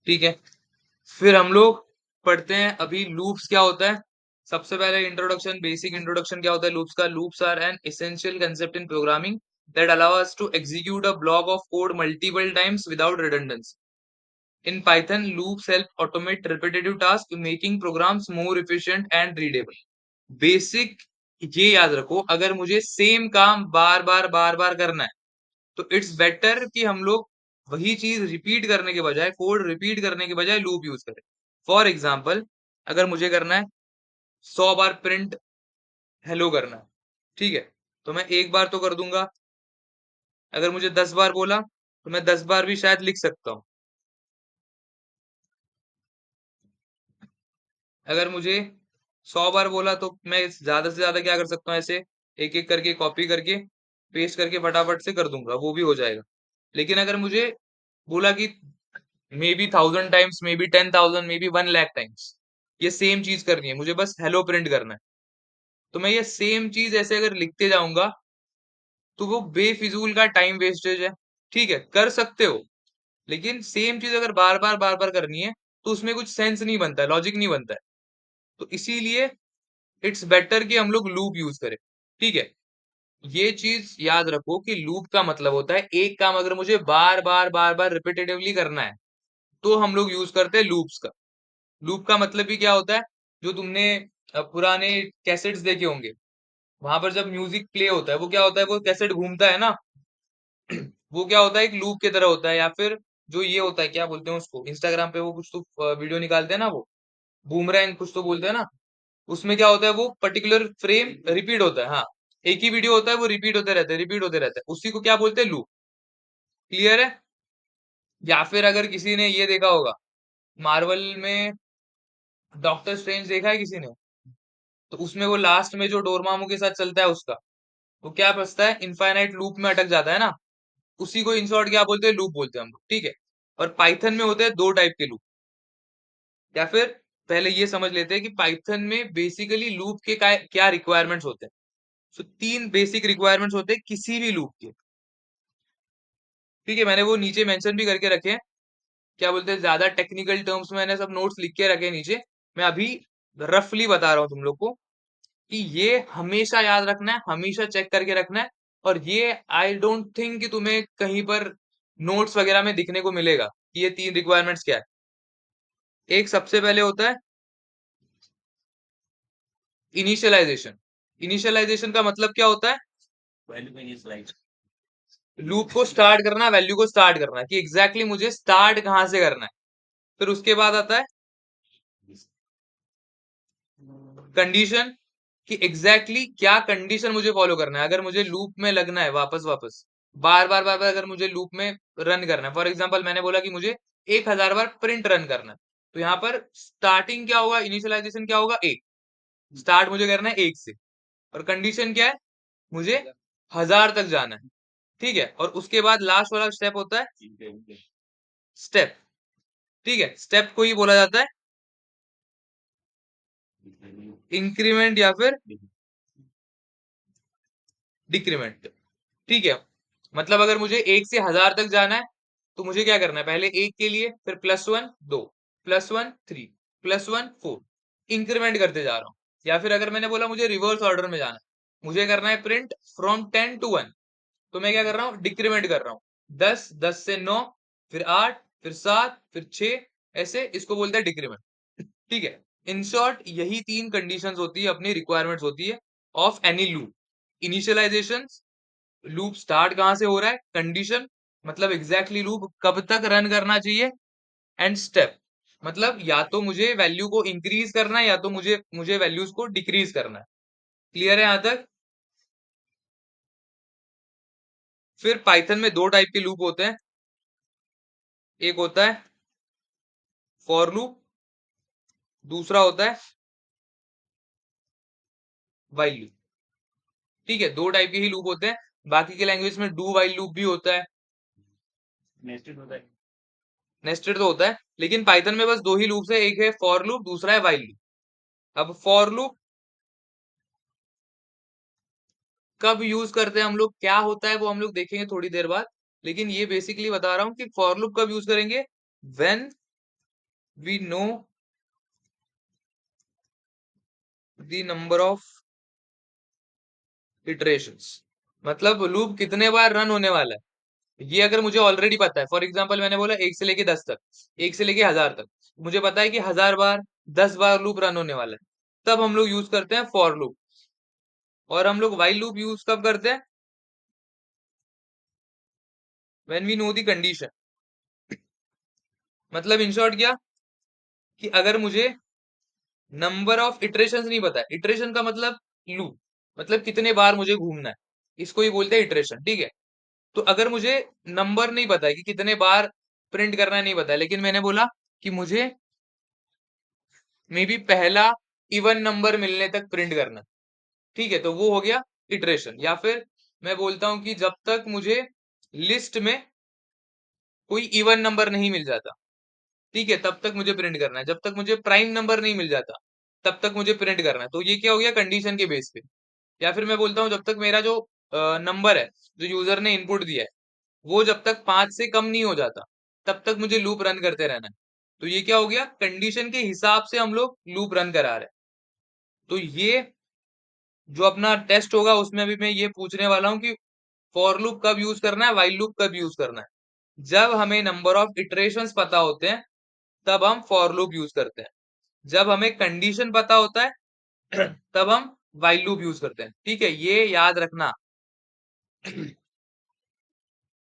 ठीक है। फिर हम लोग पढ़ते हैं अभी लूप्स क्या होता है। सबसे पहले इंट्रोडक्शन, बेसिक इंट्रोडक्शन क्या होता है लूप्स का। Loops are an essential concept in programming that allow us to execute a block of code multiple times without redundancy. In Python, loops help automate repetitive tasks, making programs more efficient and readable. Basic ये याद रखो, अगर मुझे same काम बार बार करना है तो it's better कि हम लोग वही चीज रिपीट करने के बजाय, कोड रिपीट करने के बजाय लूप यूज करें। फॉर एग्जाम्पल, अगर मुझे करना है 100 बार प्रिंट हेलो करना है, ठीक है, तो मैं एक बार तो कर दूंगा। अगर मुझे 10 बार बोला तो मैं 10 बार भी शायद लिख सकता हूँ। अगर मुझे 100 बार बोला तो मैं ज्यादा से ज्यादा क्या कर सकता हूँ, ऐसे एक एक करके कॉपी करके पेस्ट करके फटाफट से कर दूंगा, वो भी हो जाएगा। लेकिन अगर मुझे बोला कि may be 1000 times, may be 10,000, may be 1 lakh times ये सेम चीज करनी है, मुझे बस हेलो प्रिंट करना है, तो मैं ये सेम चीज ऐसे अगर लिखते जाऊंगा तो वो बेफिजूल का टाइम वेस्टेज है। ठीक है, कर सकते हो, लेकिन सेम चीज अगर बार बार करनी है तो उसमें कुछ सेंस नहीं बनता है, लॉजिक नहीं बनता है। तो इसीलिए इट्स बेटर कि हम लोग लूप यूज करें। ठीक है, ये चीज याद रखो कि लूप का मतलब होता है एक काम अगर मुझे बार बार रिपीटेटिवली करना है तो हम लोग यूज करते हैं लूप्स का। लूप का मतलब भी क्या होता है, जो तुमने पुराने कैसेट्स देखे होंगे, वहां पर जब म्यूजिक प्ले होता है वो क्या होता है, वो कैसेट घूमता है ना, वो क्या होता है, एक लूप की तरह होता है। या फिर जो ये होता है, क्या बोलते हैं उसको, इंस्टाग्राम पे वो कुछ तो वीडियो निकालते हैं ना, वो बूमरैंग कुछ तो बोलते हैं ना, उसमें क्या होता है, वो पर्टिकुलर फ्रेम रिपीट होता है। हाँ, एक ही वीडियो होता है, वो रिपीट होते रहते हैं, रिपीट होते रहते हैं, उसी को क्या बोलते हैं, लूप। क्लियर है। या फिर अगर किसी ने ये देखा होगा, मार्वल में डॉक्टर स्ट्रेंज देखा है किसी ने, तो उसमें वो लास्ट में जो डोरमामू के साथ चलता है उसका, वो क्या फंसता है, इनफाइनाइट लूप में अटक जाता है ना, उसी को इन शॉर्ट क्या बोलते हैं, लूप बोलते हैं हम लोग। ठीक है, और पाइथन में होते हैं दो टाइप के लूप। या फिर पहले ये समझ लेते हैं कि पाइथन में बेसिकली लूप के क्या रिक्वायरमेंट्स होते हैं। तो तीन बेसिक रिक्वायरमेंट्स होते हैं किसी भी लूप के। ठीक है, मैंने वो नीचे मेंशन भी करके रखे हैं, क्या बोलते हैं, ज्यादा टेक्निकल टर्म्स में मैंने सब नोट्स लिख के रखे हैं नीचे। मैं अभी रफली बता रहा हूँ तुम लोग को कि ये हमेशा याद रखना है, हमेशा चेक करके रखना है। और ये आई डोंट थिंक कि तुम्हें कहीं पर नोट्स वगैरह में दिखने को मिलेगा कि ये तीन रिक्वायरमेंट्स क्या है। एक सबसे पहले होता है इनिशियलाइजेशन। इनिशियलाइजेशन का मतलब क्या होता है, लूप को स्टार्ट करना, वैल्यू को स्टार्ट करना, कि एग्जैक्टली मुझे स्टार्ट कहां से करना है। फिर उसके बाद आता है कंडीशन, कि एग्जैक्टली क्या कंडीशन मुझे फॉलो करना है, अगर मुझे लूप में लगना है वापस वापस बार बार अगर मुझे लूप में रन करना है। फॉर एग्जांपल मैंने बोला कि मुझे 1000 बार प्रिंट रन करना है, तो यहाँ पर स्टार्टिंग क्या होगा, इनिशियलाइजेशन क्या होगा, एक। स्टार्ट मुझे करना है एक से, और कंडीशन क्या है, मुझे 1000 तक जाना है। ठीक है, और उसके बाद लास्ट वाला स्टेप होता है स्टेप। ठीक है, स्टेप को ही बोला जाता है इंक्रीमेंट या फिर डिक्रीमेंट। ठीक है, मतलब अगर मुझे 1 से 1000 तक जाना है तो मुझे क्या करना है, पहले एक के लिए, फिर +1 2, +1 3, +1 4, इंक्रीमेंट करते जा रहा हूँ। या फिर अगर मैंने बोला मुझे रिवर्स ऑर्डर में जाना है, मुझे करना है प्रिंट फ्रॉम 10 to 1, तो मैं क्या कर रहा हूँ, डिक्रीमेंट कर रहा हूँ। 10, 10 से 9, फिर 8, फिर 7, फिर 6, ऐसे इसको बोलते हैं डिक्रीमेंट। ठीक है, इन शॉर्ट यही तीन कंडीशंस होती है, अपनी रिक्वायरमेंट्स होती है of any loop. Initialization, loop start कहां से हो रहा है, कंडीशन मतलब एग्जैक्टली लूप कब तक रन करना चाहिए, एंड स्टेप मतलब या तो मुझे वैल्यू को इंक्रीज करना है या तो मुझे मुझे वैल्यूज को डिक्रीज करना है। क्लियर है यहां तक। फिर पाइथन में दो टाइप के लूप होते हैं, एक होता है फॉर लूप, दूसरा होता है वाइल लूप। ठीक है, दो टाइप के ही लूप होते हैं। बाकी के लैंग्वेज में डू वाइल लूप भी होता है, नेस्टेड तो होता है, लेकिन पाइथन में बस दो ही लूप्स है, एक है फॉर लूप, दूसरा है वाइल लूप। अब फॉर लूप कब यूज करते हैं हम लोग, क्या होता है वो हम लोग देखेंगे थोड़ी देर बाद। लेकिन ये बेसिकली बता रहा हूँ कि फॉर लूप कब यूज करेंगे, when we know the number of iterations, मतलब लूप कितने बार रन होने वाला है ये अगर मुझे ऑलरेडी पता है। फॉर एग्जांपल मैंने बोला 1 से लेके 10 तक, 1 से लेके 1000 तक, मुझे पता है कि 1000 बार 10 बार लूप रन होने वाला है, तब हम लोग यूज करते हैं फॉर लूप। और हम लोग वाइल लूप यूज कब करते हैं? When we know the condition. मतलब इन शॉर्ट क्या, कि अगर मुझे नंबर ऑफ इटरेशंस नहीं पता है, इटरेशन का मतलब लूप, मतलब कितने बार मुझे घूमना है, इसको ही बोलते हैं इटरेशन, ठीक है। तो अगर मुझे नंबर नहीं पता है कि कितने बार प्रिंट करना है, नहीं पता है, लेकिन मैंने बोला कि मुझे मे बी पहला इवन नंबर मिलने तक प्रिंट करना है, ठीक है, तो वो हो गया इटरेशन। या फिर मैं बोलता हूं कि जब तक मुझे लिस्ट में कोई इवन नंबर नहीं मिल जाता, ठीक है, तब तक मुझे प्रिंट करना है। जब तक मुझे प्राइम नंबर नहीं मिल जाता, तब तक मुझे प्रिंट करना है। तो ये क्या हो गया, कंडीशन के बेस पे। या फिर मैं बोलता हूँ जब तक मेरा जो नंबर है, जो यूजर ने इनपुट दिया है, वो जब तक 5 से कम नहीं हो जाता, तब तक मुझे लूप रन करते रहना है। तो ये क्या हो गया, कंडीशन के हिसाब से हम लोग लूप रन करा रहे हैं। तो ये जो अपना टेस्ट होगा उसमें भी मैं ये पूछने वाला हूँ कि फॉर लूप कब यूज करना है, वाइल लूप कब यूज करना है। जब हमें नंबर ऑफ इटरेशंस पता होते हैं, तब हम फॉर लूप यूज करते हैं। जब हमें कंडीशन पता होता है तब हम वाइल लूप यूज करते हैं, ठीक है, ये याद रखना।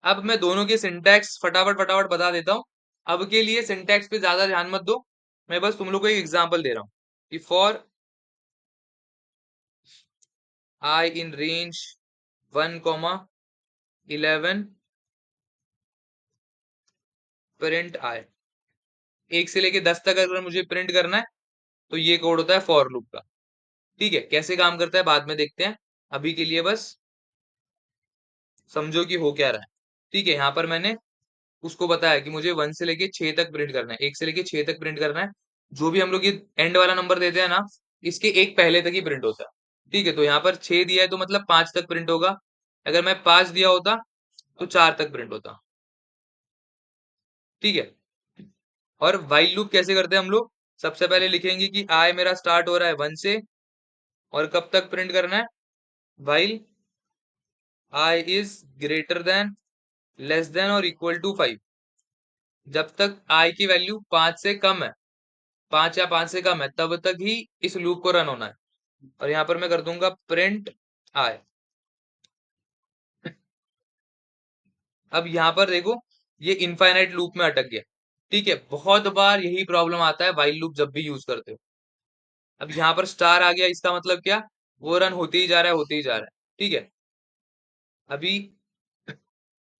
अब मैं दोनों के सिंटैक्स फटाफट फटाफट बता देता हूँ। अब के लिए सिंटैक्स पे ज्यादा ध्यान मत दो, मैं बस तुम लोग को एक एग्जांपल दे रहा हूँ कि for I in range 1, 11 print I. 1 से लेके 10 तक अगर मुझे प्रिंट करना है, तो ये कोड होता है फॉर लूप का। ठीक है, कैसे काम करता है बाद में देखते हैं, अभी के लिए बस समझो कि हो क्या रहा है। ठीक है, यहाँ पर मैंने उसको बताया कि मुझे 1 से लेके 6 तक प्रिंट करना है, 1 से लेके 6 तक प्रिंट करना है। जो भी हम लोग ये एंड वाला नंबर देते हैं ना, इसके एक पहले तक ही प्रिंट होता है। ठीक है, तो यहाँ पर 6 दिया है तो मतलब 5 तक प्रिंट होगा। अगर मैं 5 दिया होता तो 4 तक प्रिंट होता। ठीक है, और वाइल लूप कैसे करते हैं हम लोग, सबसे पहले लिखेंगे कि आई मेरा स्टार्ट हो रहा है 1 से, और कब तक प्रिंट करना है, while I is greater than less than और इक्वल टू 5। जब तक आई की वैल्यू 5 से कम है, 5 या 5 से कम है, तब तक ही इस लूप को रन होना है। और यहाँ पर मैं कर दूंगा प्रिंट आई। अब यहाँ पर देखो, ये इनफाइनाइट लूप में अटक गया। ठीक है, बहुत बार यही प्रॉब्लम आता है वाइल लूप जब भी यूज करते हो। अब यहाँ पर स्टार आ गया, इसका मतलब क्या, वो रन होते ही जा रहा है, होते ही जा रहा है। ठीक है, अभी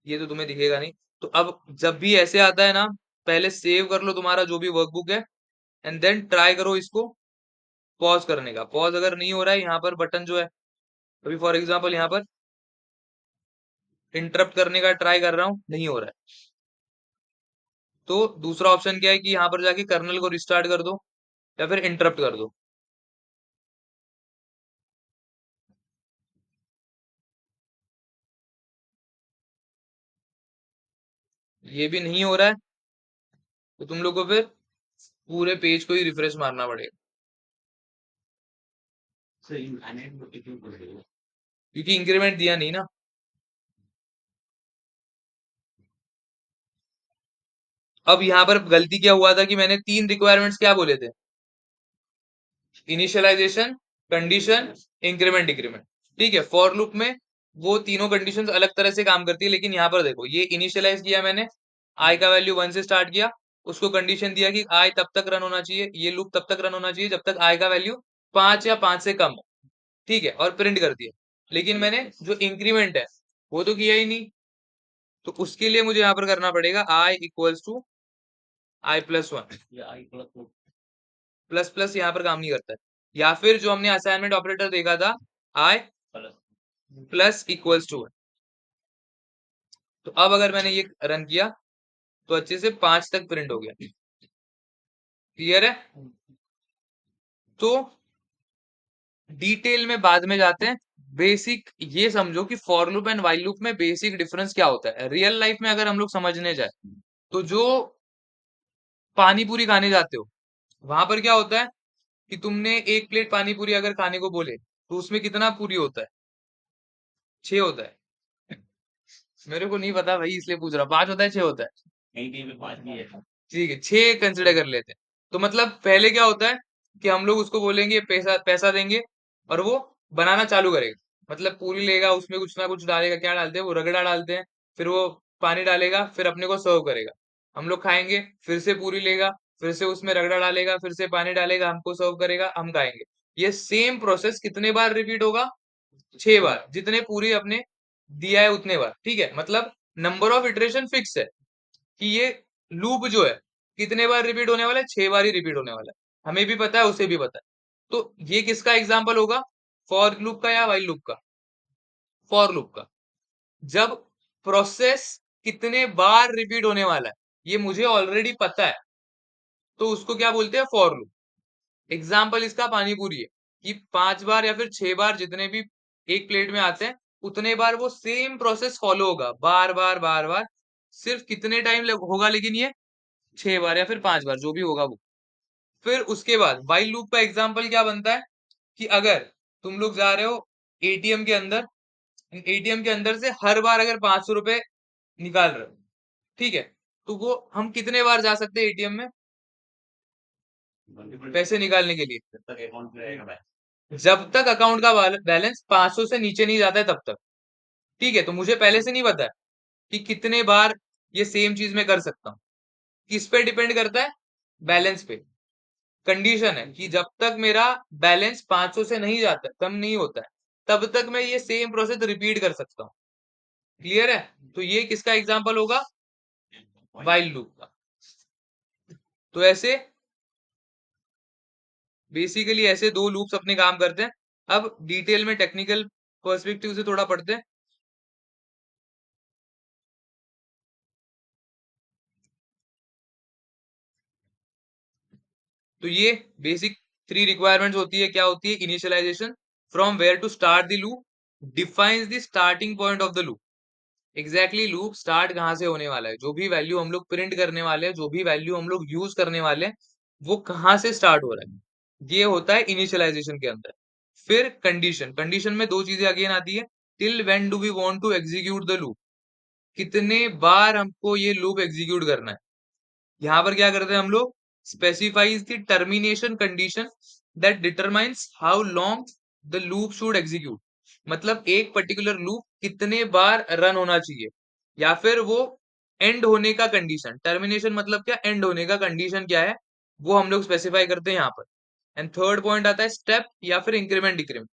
ये तो तुम्हें दिखेगा नहीं। तो अब जब भी ऐसे आता है ना, पहले सेव कर लो तुम्हारा जो भी वर्कबुक है, एंड देन ट्राई करो इसको पॉज करने का। पॉज अगर नहीं हो रहा है, यहाँ पर बटन जो है, अभी फॉर एग्जांपल यहाँ पर इंटरप्ट करने का ट्राई कर रहा हूँ, नहीं हो रहा है। तो दूसरा ऑप्शन क्या है कि यहाँ पर जाके कर्नल को रिस्टार्ट कर दो, या फिर इंटरप्ट कर दो। ये भी नहीं हो रहा है, तो तुम लोग को फिर पूरे पेज को ही रिफ्रेश मारना पड़ेगा, क्योंकि इंक्रीमेंट दिया नहीं ना। अब यहाँ पर गलती क्या हुआ था कि मैंने 3 रिक्वायरमेंट्स क्या बोले थे, इनिशियलाइजेशन, कंडीशन, इंक्रीमेंट डिक्रीमेंट। ठीक है, फॉर लूप में वो तीनों कंडीशंस अलग तरह से काम करती है, लेकिन यहाँ पर देखो, ये इनिशियलाइज किया मैंने, आई का वैल्यू 1 से स्टार्ट किया, उसको कंडीशन दिया कि आई तब तक रन होना चाहिए, ये लूप तब तक रन होना चाहिए जब तक आई का वैल्यू 5 या 5 से कम हो। ठीक है, और प्रिंट कर दिया। लेकिन मैंने जो इंक्रीमेंट है वो तो किया ही नहीं, तो उसके लिए मुझे यहाँ पर करना पड़ेगा I equals to i+1। Plus plus यहाँ पर काम नहीं करता है, या फिर जो हमने असाइनमेंट ऑपरेटर देखा था, आई प्लस इक्वल्स टू। तो अब अगर मैंने ये रन किया, तो अच्छे से 5 तक प्रिंट हो गया। क्लियर है? तो डिटेल में बाद में जाते हैं। बेसिक ये समझो कि for loop and while loop में बेसिक डिफरेंस क्या होता है रियल लाइफ में, अगर हम लोग समझने जाए। तो जो पानी पूरी खाने जाते हो, वहां पर क्या होता है कि तुमने एक प्लेट पानी पूरी अगर खाने को बोले तो उसमें कितना पूरी होता है? 6 होता है। मेरे को नहीं पता भाई, इसलिए पूछ रहा, 5 होता है 6 होता है? कहीं कहीं पे 5 भी है। ठीक है, 6 कंसिडर कर लेते हैं। तो मतलब पहले क्या होता है कि हम लोग उसको बोलेंगे पैसा पैसा देंगे और वो बनाना चालू करेगा। मतलब पूरी लेगा, उसमें कुछ ना कुछ डालेगा, क्या डालते हैं वो, रगड़ा डालते हैं, फिर वो पानी डालेगा, फिर अपने को सर्व करेगा। हम लोग खाएंगे, फिर से पूरी लेगा, फिर से उसमें रगड़ा डालेगा, फिर से पानी डालेगा, हमको सर्व करेगा, हम खाएंगे। ये सेम प्रोसेस कितने बार रिपीट होगा? 6 बार, जितने पूरी अपने दिया है उतने बार। ठीक है, मतलब नंबर ऑफ इटरेशन फिक्स है कि ये लूप जो है कितने बार रिपीट होने वाला है? 6 बार ही रिपीट होने वाला है। हमें भी पता है, उसे भी पता है। तो ये किसका एग्जाम्पल होगा? फॉर लूप का या वाइल लूप का? फॉर लूप का। जब प्रोसेस कितने बार रिपीट होने वाला है ये मुझे ऑलरेडी पता है, तो उसको क्या बोलते हैं? For loop. एग्जाम्पल इसका पानी पूरी है कि 5 बार या फिर 6 बार जितने भी एक प्लेट में आते हैं उतने बार वो सेम प्रोसेस फॉलो होगा, बार बार बार बार। सिर्फ कितने टाइम होगा लेकिन ये? 6 बार या फिर 5 बार, जो भी होगा वो। फिर उसके बाद वाइल लूप का एग्जाम्पल क्या बनता है कि अगर तुम लोग जा रहे हो एटीएम के अंदर, एटीएम के अंदर से हर बार अगर 500 रुपए निकाल रहे हो, ठीक है, तो वो हम कितने बार जा सकते हैं एटीएम में पैसे निकालने के लिए? जब तक अकाउंट का बैलेंस 500 से नीचे नहीं जाता है तब तक। ठीक है, तो मुझे पहले से नहीं पता है कि कितने बार ये सेम चीज मैं कर सकता हूँ। किस पे डिपेंड करता है? बैलेंस पे। कंडीशन है कि जब तक मेरा बैलेंस 500 से नहीं जाता, कम नहीं होता है, तब तक मैं ये सेम प्रोसेस रिपीट कर सकता हूँ। क्लियर है? तो ये किसका एग्जाम्पल होगा? वाइल लूप का। तो ऐसे बेसिकली ऐसे दो लूप्स अपने काम करते हैं। अब डिटेल में टेक्निकल पर्सपेक्टिव से थोड़ा पढ़ते हैं। तो ये बेसिक 3 रिक्वायरमेंट्स होती है। क्या होती है? Initialization, from where to start the loop, defines the starting point of the loop. Exactly loop start कहाँ से होने वाला है, जो भी वैल्यू हम लोग प्रिंट करने वाले हैं, जो भी वैल्यू हम लोग यूज करने वाले हैं, वो कहाँ से स्टार्ट हो रहा है, ये होता है इनिशियलाइजेशन के अंदर। फिर कंडीशन, कंडीशन में दो चीजें अगेन आती है। Till when do we want to execute the loop, कितने बार हमको ये लूप एग्जीक्यूट करना है। यहाँ पर क्या करते हैं हम लोग? Specifies the termination condition that determines how long the loop should execute. मतलब एक पर्टिकुलर लूप कितने बार रन होना चाहिए, या फिर वो एंड होने का कंडीशन। टर्मिनेशन मतलब क्या? एंड होने का कंडीशन क्या है, वो हम लोग स्पेसिफाई करते हैं यहाँ पर। एंड थर्ड पॉइंट आता है स्टेप या फिर इंक्रीमेंट डिक्रीमेंट।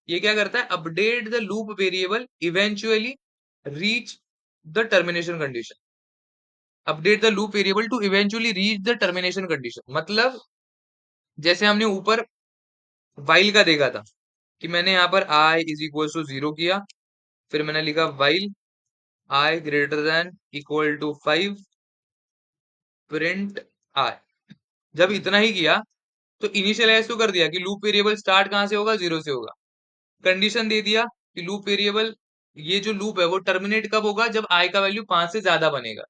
ये क्या करता है? Update the loop variable eventually reach the termination condition. Update the loop variable to eventually reach the termination condition. मतलब जैसे हमने ऊपर वाइल का देखा था कि मैंने यहाँ पर i इज इक्वल टू 0 किया, फिर मैंने लिखा while i greater than equal to 5 print i। जब इतना ही किया तो इनिशियलाइज तो कर दिया कि लूप वेरिएबल स्टार्ट कहां से होगा? 0 से होगा। कंडीशन दे दिया कि लूप वेरिएबल, ये जो लूप है वो टर्मिनेट कब होगा? जब i का वैल्यू 5 से ज्यादा बनेगा।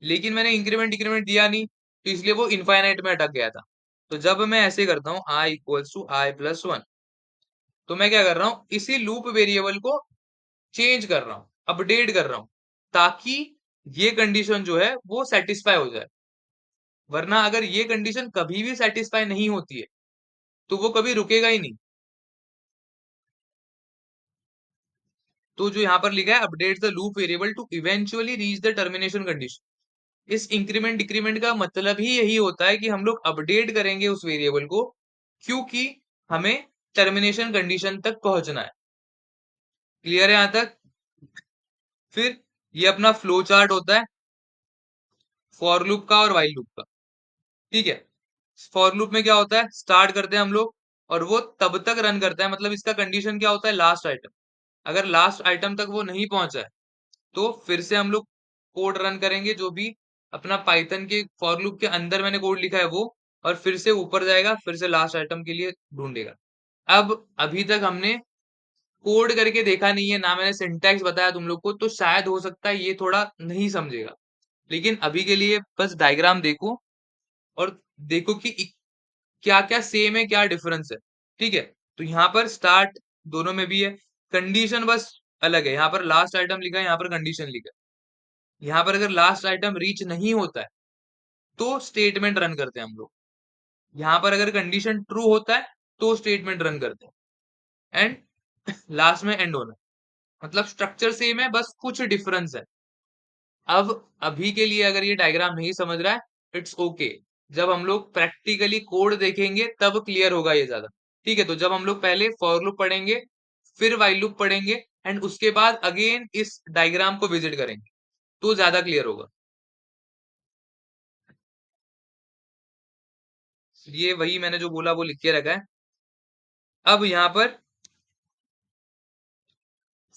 लेकिन मैंने इंक्रीमेंट डिक्रीमेंट दिया नहीं, तो इसलिए वो इनफाइनाइट में अटक गया था। तो जब मैं ऐसे करता हूँ i equals to i plus 1, तो मैं क्या कर रहा हूँ? इसी लूप वेरिएबल को चेंज कर रहा हूँ, अपडेट कर रहा हूँ, ताकि ये कंडीशन जो है वो सेटिस्फाई हो जाए। वरना अगर ये कंडीशन कभी भी सेटिस्फाई नहीं होती है तो वो कभी रुकेगा ही नहीं। तो जो यहाँ पर लिखा है update the loop variable to eventually reach the termination condition, इस इंक्रीमेंट डिक्रीमेंट का मतलब ही यही होता है कि हम लोग अपडेट करेंगे उस वेरिएबल को, क्योंकि हमें टर्मिनेशन कंडीशन तक पहुंचना है। क्लियर है यहां तक? फिर ये अपना फ्लो चार्ट होता है फॉर लूप का और वाइल लूप का। ठीक है, फॉर लूप में क्या होता है? स्टार्ट करते हैं हम लोग और वो तब तक रन करता है। मतलब इसका कंडीशन क्या होता है? Last item. अगर लास्ट आइटम तक वो नहीं पहुंचा है तो फिर से हम लोग कोड रन करेंगे, जो भी अपना पाइथन के फॉर लूप के अंदर मैंने कोड लिखा है वो, और फिर से ऊपर जाएगा, फिर से लास्ट आइटम के लिए ढूंढेगा। अब अभी तक हमने कोड करके देखा नहीं है ना, मैंने सिंटैक्स बताया तुम लोग को, तो शायद हो सकता है ये थोड़ा नहीं समझेगा। लेकिन अभी के लिए बस डायग्राम देखो, और देखो कि क्या क्या सेम है, क्या डिफरेंस है। ठीक है, तो यहाँ पर स्टार्ट दोनों में भी है, कंडीशन बस अलग है। यहाँ पर लास्ट आइटम लिखा है, यहाँ पर कंडीशन लिखा है। यहाँ पर अगर लास्ट आइटम रीच नहीं होता है तो स्टेटमेंट रन करते हैं हम लोग। यहाँ पर अगर कंडीशन ट्रू होता है तो स्टेटमेंट रन करते हैं। एंड लास्ट में एंड होना है। मतलब स्ट्रक्चर सेम है, बस कुछ डिफरेंस है। अब अभी के लिए अगर ये डायग्राम नहीं समझ रहा है, इट्स ओके। जब हम लोग प्रैक्टिकली कोड देखेंगे तब क्लियर होगा ये ज्यादा। ठीक है, तो जब हम लोग पहले फॉर लूप पढ़ेंगे, फिर व्हाइल लूप पढ़ेंगे, एंड उसके बाद अगेन इस डायग्राम को विजिट करेंगे, तो ज्यादा क्लियर होगा। ये वही मैंने जो बोला वो लिख के रखा है। अब यहाँ पर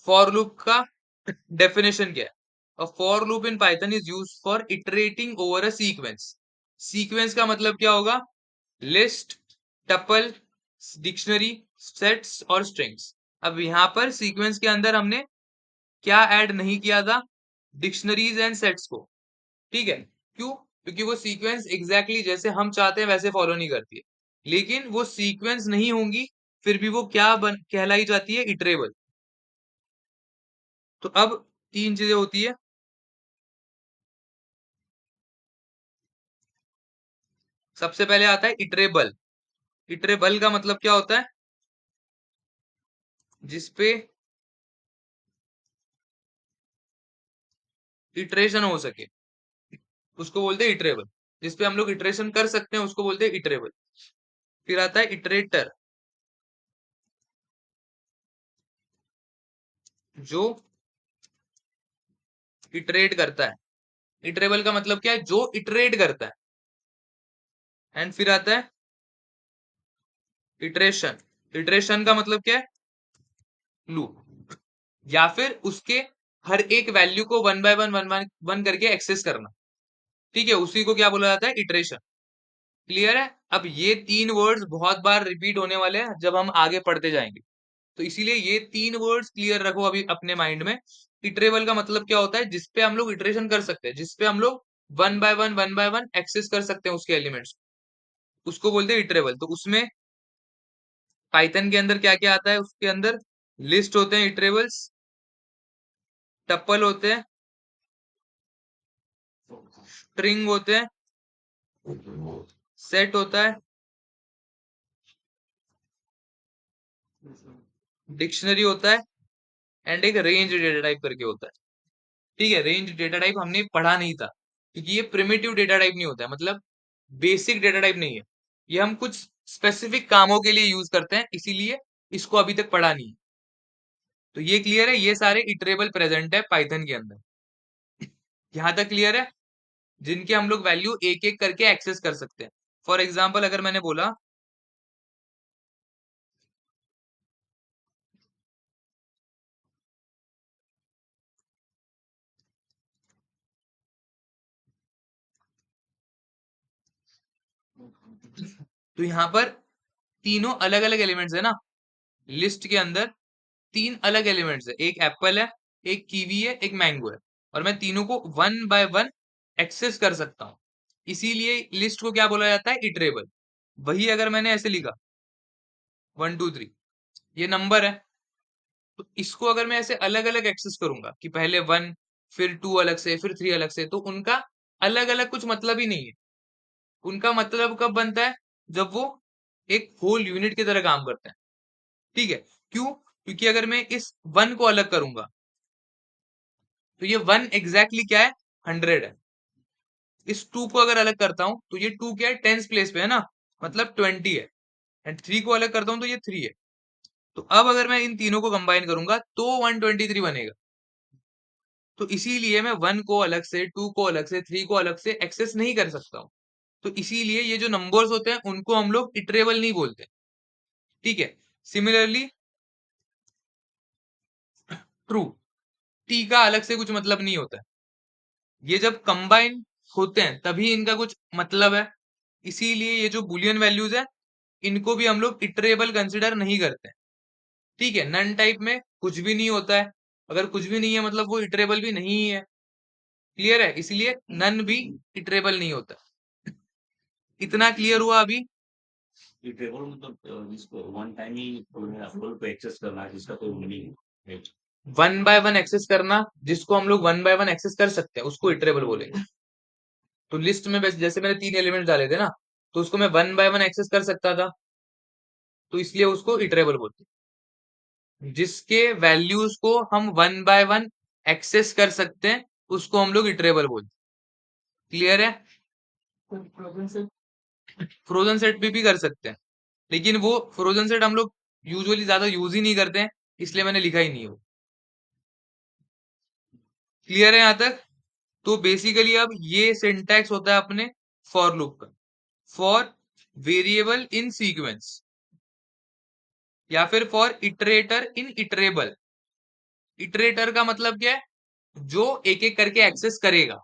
फॉर लूप का डेफिनेशन क्या है? A for loop in Python is used for iterating over a sequence. Sequence का मतलब क्या होगा? लिस्ट, टपल, डिक्शनरी, सेट्स और स्ट्रिंग्स। अब यहाँ पर सीक्वेंस के अंदर हमने क्या ऐड नहीं किया था? डिक्शनरीज एंड सेट्स को। ठीक है, क्यों? क्योंकि वो सीक्वेंस एग्जैक्टली जैसे हम चाहते हैं वैसे फॉलो नहीं करती है। लेकिन वो सीक्वेंस नहीं होंगी, फिर भी वो क्या कहलाई जाती है? इटरेबल। तो अब तीन चीजें होती है। सबसे पहले आता है इटरेबल। इटरेबल का मतलब क्या होता है? जिसपे इटरेशन हो सके, उसको बोलते हैं इटरेबल। जिसपे हम लोग इटरेशन कर सकते हैं उसको बोलते हैं इटरेबल। फिर आता है इटरेटर, जो इटरेट करता है। इटरेबल का मतलब क्या है? जो इटरेट करता है। एंड फिर आता है इटरेशन। इटरेशन का मतलब क्या है? लूप, या फिर उसके हर एक वैल्यू को वन करके एक्सेस करना। ठीक है, उसी को क्या बोला जाता है? इटरेशन। क्लियर है? अब ये तीन वर्ड्स बहुत बार रिपीट होने वाले हैं जब हम आगे पढ़ते जाएंगे, तो इसीलिए ये तीन वर्ड्स क्लियर रखो अभी अपने माइंड में। इटरेबल का मतलब क्या होता है? जिसपे हम लोग इटरेशन कर सकते हैं, जिसपे हम लोग वन बाय वन एक्सेस कर सकते हैं उसके एलिमेंट्स, उसको बोलते हैं इटरेबल। तो उसमें पाइथन के अंदर क्या क्या आता है? उसके अंदर लिस्ट होते हैं इटरेबल्स, टप्पल होते हैं, स्ट्रिंग होते हैं, सेट होता है, डिक्शनरी होता है, एंड एक रेंज डेटा टाइप करके होता है। ठीक है, रेंज डेटा टाइप हमने पढ़ा नहीं था, क्योंकि ये प्रिमिटिव डेटा टाइप नहीं होता है, मतलब बेसिक डेटा टाइप नहीं है। ये हम कुछ स्पेसिफिक कामों के लिए यूज करते हैं, इसीलिए इसको अभी तक पढ़ा नहीं है। तो ये क्लियर है, ये सारे इटरेबल प्रेजेंट है पाइथन के अंदर। यहां तक क्लियर है? जिनके हम लोग वैल्यू एक एक करके एक्सेस कर सकते हैं। फॉर एग्जाम्पल अगर मैंने बोला तो यहाँ पर तीनों अलग अलग एलिमेंट्स है ना, लिस्ट के अंदर तीन अलग एलिमेंट्स है, एक एप्पल है, एक कीवी है, एक मैंगो है, और मैं तीनों को वन बाय वन एक्सेस कर सकता हूँ। इसीलिए लिस्ट को क्या बोला जाता है? इटरेबल। वही अगर मैंने ऐसे लिखा 1 2 3, ये नंबर है, तो इसको अगर मैं ऐसे अलग अलग एक्सेस करूंगा कि पहले वन, फिर टू अलग से, फिर थ्री अलग से, तो उनका अलग अलग कुछ मतलब ही नहीं है। उनका मतलब कब बनता है? जब वो एक होल यूनिट की तरह काम करते हैं। ठीक है, क्यों? क्योंकि अगर मैं इस वन को अलग करूंगा तो ये वन एग्जैक्टली क्या है? 100 है। इस टू को अगर अलग करता हूं तो ये टू क्या है? टेंस प्लेस पे है ना, मतलब 20 है। एंड थ्री को अलग करता हूं तो ये थ्री है। तो अब अगर मैं इन तीनों को कंबाइन करूंगा तो 123 बनेगा। तो इसीलिए मैं वन को अलग से, टू को अलग से, थ्री को अलग से एक्सेस नहीं कर सकता हूँ। तो इसीलिए ये जो नंबर्स होते हैं उनको हम लोग इटरेबल नहीं बोलते। ठीक है, सिमिलरली ट्रू, टी का अलग से कुछ मतलब नहीं होता है। ये जब कंबाइन होते हैं तभी इनका कुछ मतलब है। इसीलिए ये जो बुलियन वैल्यूज है इनको भी हम लोग इटरेबल कंसिडर नहीं करते हैं। ठीक है, नन टाइप में कुछ भी नहीं होता है। अगर कुछ भी नहीं है मतलब वो इटरेबल भी नहीं है। क्लियर है? इसलिए नन भी इटरेबल नहीं होता। इतना क्लियर हुआ अभी? ये टेबल मतलब जिसको वन टाइम ही अप्रूवल पे एक्सेस करना है जिसका कोई मीनिंग है। वन बाय वन एक्सेस करना, जिसको हम लोग वन बाय वन एक्सेस कर सकते हैं, उसको इटरेबल बोलेंगे। तो लिस्ट में जैसे मैंने 3 एलिमेंट डाले थे ना, तो उसको मैं वन बाय वन एक्सेस कर सकता था, तो इसलिए उसको इटरेबल बोलते हैं। जिसके वैल्यूज को हम वन बाय वन एक्सेस कर सकते हैं, उसको हम लोग इटरेबल बोलते हैं। क्लियर है? फ्रोजन सेट भी कर सकते हैं, लेकिन वो फ्रोजन सेट हम लोग यूजुअली ज्यादा यूज ही नहीं करते हैं, इसलिए मैंने लिखा ही नहीं है वो। क्लियर है यहां तक? तो बेसिकली अब ये सिंटैक्स होता है अपने फॉर लूप का, फॉर वेरिएबल इन सीक्वेंस, या फिर for iterator in iterable. Iterator का मतलब क्या है? जो एक एक करके एक्सेस करेगा।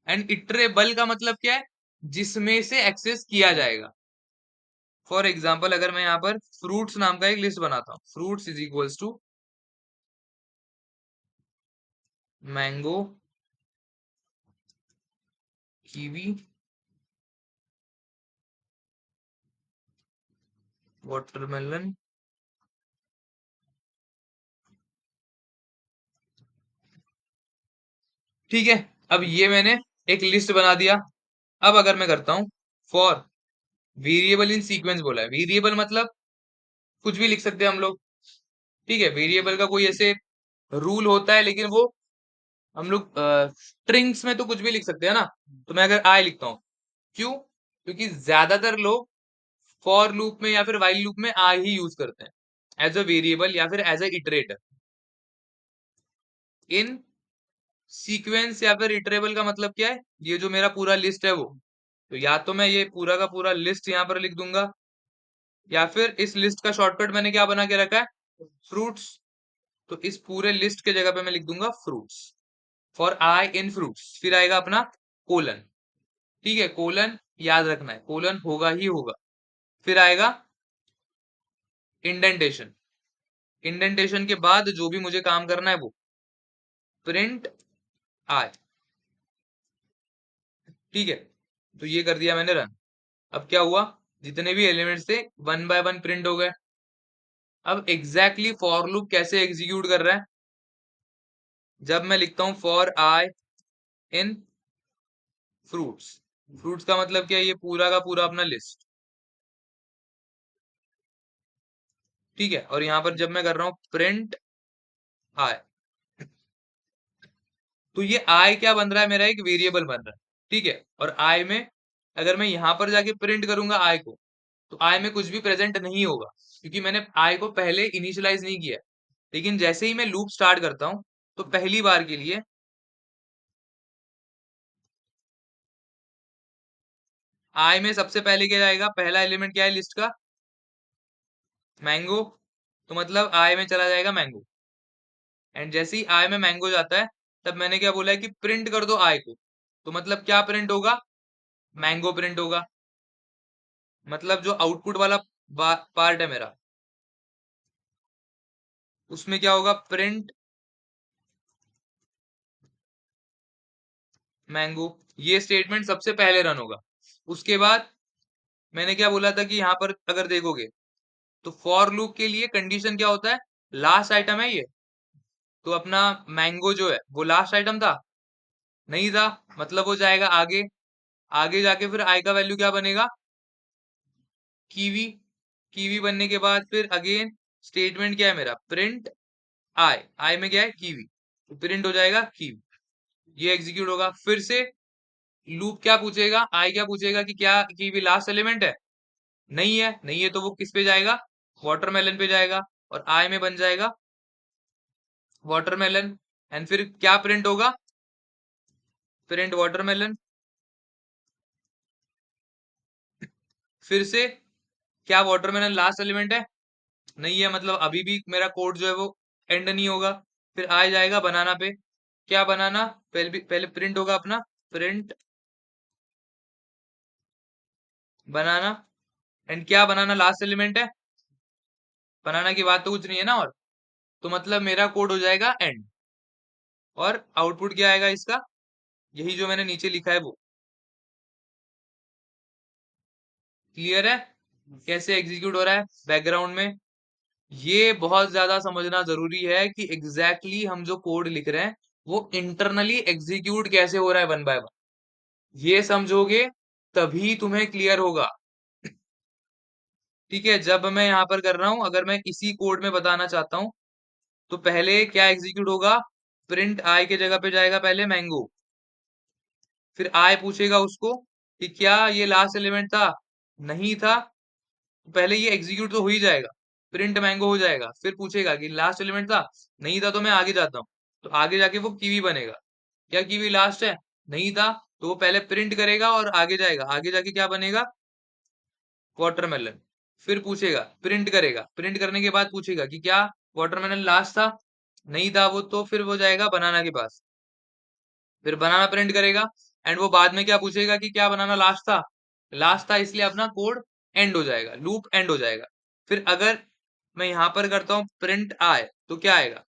एंड इटरेबल का मतलब क्या है? जिसमें से एक्सेस किया जाएगा। फॉर एग्जाम्पल, अगर मैं यहाँ पर फ्रूट्स नाम का एक लिस्ट बनाता हूँ, fruits is equals to mango, kiwi, watermelon. ठीक है, अब ये मैंने एक लिस्ट बना दिया। अब अगर मैं करता हूं फॉर वेरिएबल इन सीक्वेंस, बोला है वेरिएबल मतलब कुछ भी लिख सकते हैं हम लोग। ठीक है, वेरिएबल का कोई ऐसे रूल होता है, लेकिन वो हम लोग स्ट्रिंग्स में तो कुछ भी लिख सकते हैं ना। तो मैं अगर आई लिखता हूँ, क्यों? क्योंकि ज्यादातर लोग फॉर लूप में या फिर वाइल लूप में आई ही यूज करते हैं एज अ वेरिएबल या फिर as a iterator. In sequence या फिर इटरेबल का मतलब क्या है? ये जो मेरा पूरा लिस्ट है वो, तो या तो मैं ये पूरा का पूरा लिस्ट यहाँ पर लिख दूंगा, या फिर इस लिस्ट का शॉर्टकट मैंने क्या बना के रखा है? फ्रूट्स। तो इस पूरे लिस्ट के जगह पे मैं लिख दूंगा fruits, for I in fruits, फिर आएगा अपना कोलन। ठीक है, कोलन याद रखना है, कोलन होगा ही होगा। फिर आएगा इंडेंटेशन। इंडेंटेशन के बाद जो भी मुझे काम करना है वो प्रिंट आई। ठीक है, तो ये कर दिया मैंने रन। अब क्या हुआ? जितने भी एलिमेंट्स थे वन बाय वन प्रिंट हो गए। अब एग्जैक्टली फॉर लूप कैसे एग्जीक्यूट कर रहा है? जब मैं लिखता हूं for I in fruits, fruits का मतलब क्या है? ये पूरा का पूरा अपना लिस्ट। ठीक है, और यहां पर जब मैं कर रहा हूं प्रिंट आई, तो ये आई क्या बन रहा है? मेरा एक वेरिएबल बन रहा है। ठीक है, और आई में अगर मैं यहां पर जाके प्रिंट करूंगा आई को, तो आई में कुछ भी प्रेजेंट नहीं होगा, क्योंकि मैंने आई को पहले इनिशियलाइज नहीं किया। लेकिन जैसे ही मैं लूप स्टार्ट करता हूं, तो पहली बार के लिए आई में सबसे पहले क्या जाएगा? पहला एलिमेंट क्या है लिस्ट का? मैंगो। तो मतलब आई में चला जाएगा मैंगो। एंड जैसे ही आई में मैंगो जाता है, तब मैंने क्या बोला है कि प्रिंट कर दो आई को। तो मतलब क्या प्रिंट होगा? मैंगो प्रिंट होगा। मतलब जो आउटपुट वाला पार्ट है मेरा, उसमें क्या होगा? Print mango. ये स्टेटमेंट सबसे पहले रन होगा। उसके बाद मैंने क्या बोला था कि यहां पर अगर देखोगे, तो फॉर लूप के लिए कंडीशन क्या होता है? लास्ट आइटम है ये। तो अपना मैंगो जो है वो लास्ट आइटम था? नहीं था। मतलब वो जाएगा आगे। आगे जाके फिर आई का वैल्यू क्या बनेगा? कीवी। कीवी बनने के बाद फिर अगेन स्टेटमेंट क्या है मेरा? Print I. आई में क्या है? कीवी। तो प्रिंट हो जाएगा कीवी। ये एग्जीक्यूट होगा फिर से। लूप क्या पूछेगा? आई क्या पूछेगा कि क्या कीवी लास्ट एलिमेंट है? नहीं है। नहीं है तो वो किस पे जाएगा? वाटरमेलन पे जाएगा, और आई में बन जाएगा वाटरमेलन। एंड फिर क्या प्रिंट होगा? Print watermelon. फिर से क्या वाटरमेलन लास्ट एलिमेंट है? नहीं है, मतलब अभी भी मेरा कोड जो है वो एंड नहीं होगा। फिर आ जाएगा बनाना पे। क्या बनाना? पहले प्रिंट होगा अपना प्रिंट बनाना। एंड क्या बनाना लास्ट एलिमेंट है? बनाना की बात तो कुछ नहीं है ना। और तो मतलब मेरा कोड हो जाएगा एंड। और आउटपुट क्या आएगा इसका? यही जो मैंने नीचे लिखा है वो। क्लियर है कैसे एग्जीक्यूट हो रहा है बैकग्राउंड में? ये बहुत ज्यादा समझना जरूरी है कि एग्जैक्टली हम जो कोड लिख रहे हैं वो इंटरनली एग्जीक्यूट कैसे हो रहा है वन बाय वन। ये समझोगे तभी तुम्हें क्लियर होगा। ठीक है, जब मैं यहां पर कर रहा हूं, अगर मैं इसी कोड में बताना चाहता हूं तो पहले क्या एग्जीक्यूट होगा? प्रिंट आई के जगह पे जाएगा पहले मैंगो, फिर आई पूछेगा उसको कि क्या ये लास्ट एलिमेंट था, नहीं था, तो पहले ये एग्जीक्यूट तो हो ही जाएगा, प्रिंट मैंगो हो जाएगा, फिर पूछेगा कि लास्ट एलिमेंट था, नहीं था, तो मैं आगे जाता हूँ, तो आगे जाके वो कीवी बनेगा। क्या कीवी लास्ट है? नहीं था, तो वो पहले प्रिंट करेगा और आगे जाएगा, आगे जाके क्या बनेगा? वाटरमेलन। फिर पूछेगा, प्रिंट करेगा, प्रिंट करने के बाद पूछेगा कि क्या वाटरमेलन लास्ट था, नहीं था वो, तो फिर वो जाएगा बनाना के पास, फिर बनाना प्रिंट करेगा, एंड वो बाद में क्या पूछेगा कि क्या बनाना लास्ट था, लास्ट था, इसलिए अपना कोड एंड हो जाएगा, लूप एंड हो जाएगा। फिर अगर मैं यहां पर करता हूं प्रिंट आए तो क्या आएगा?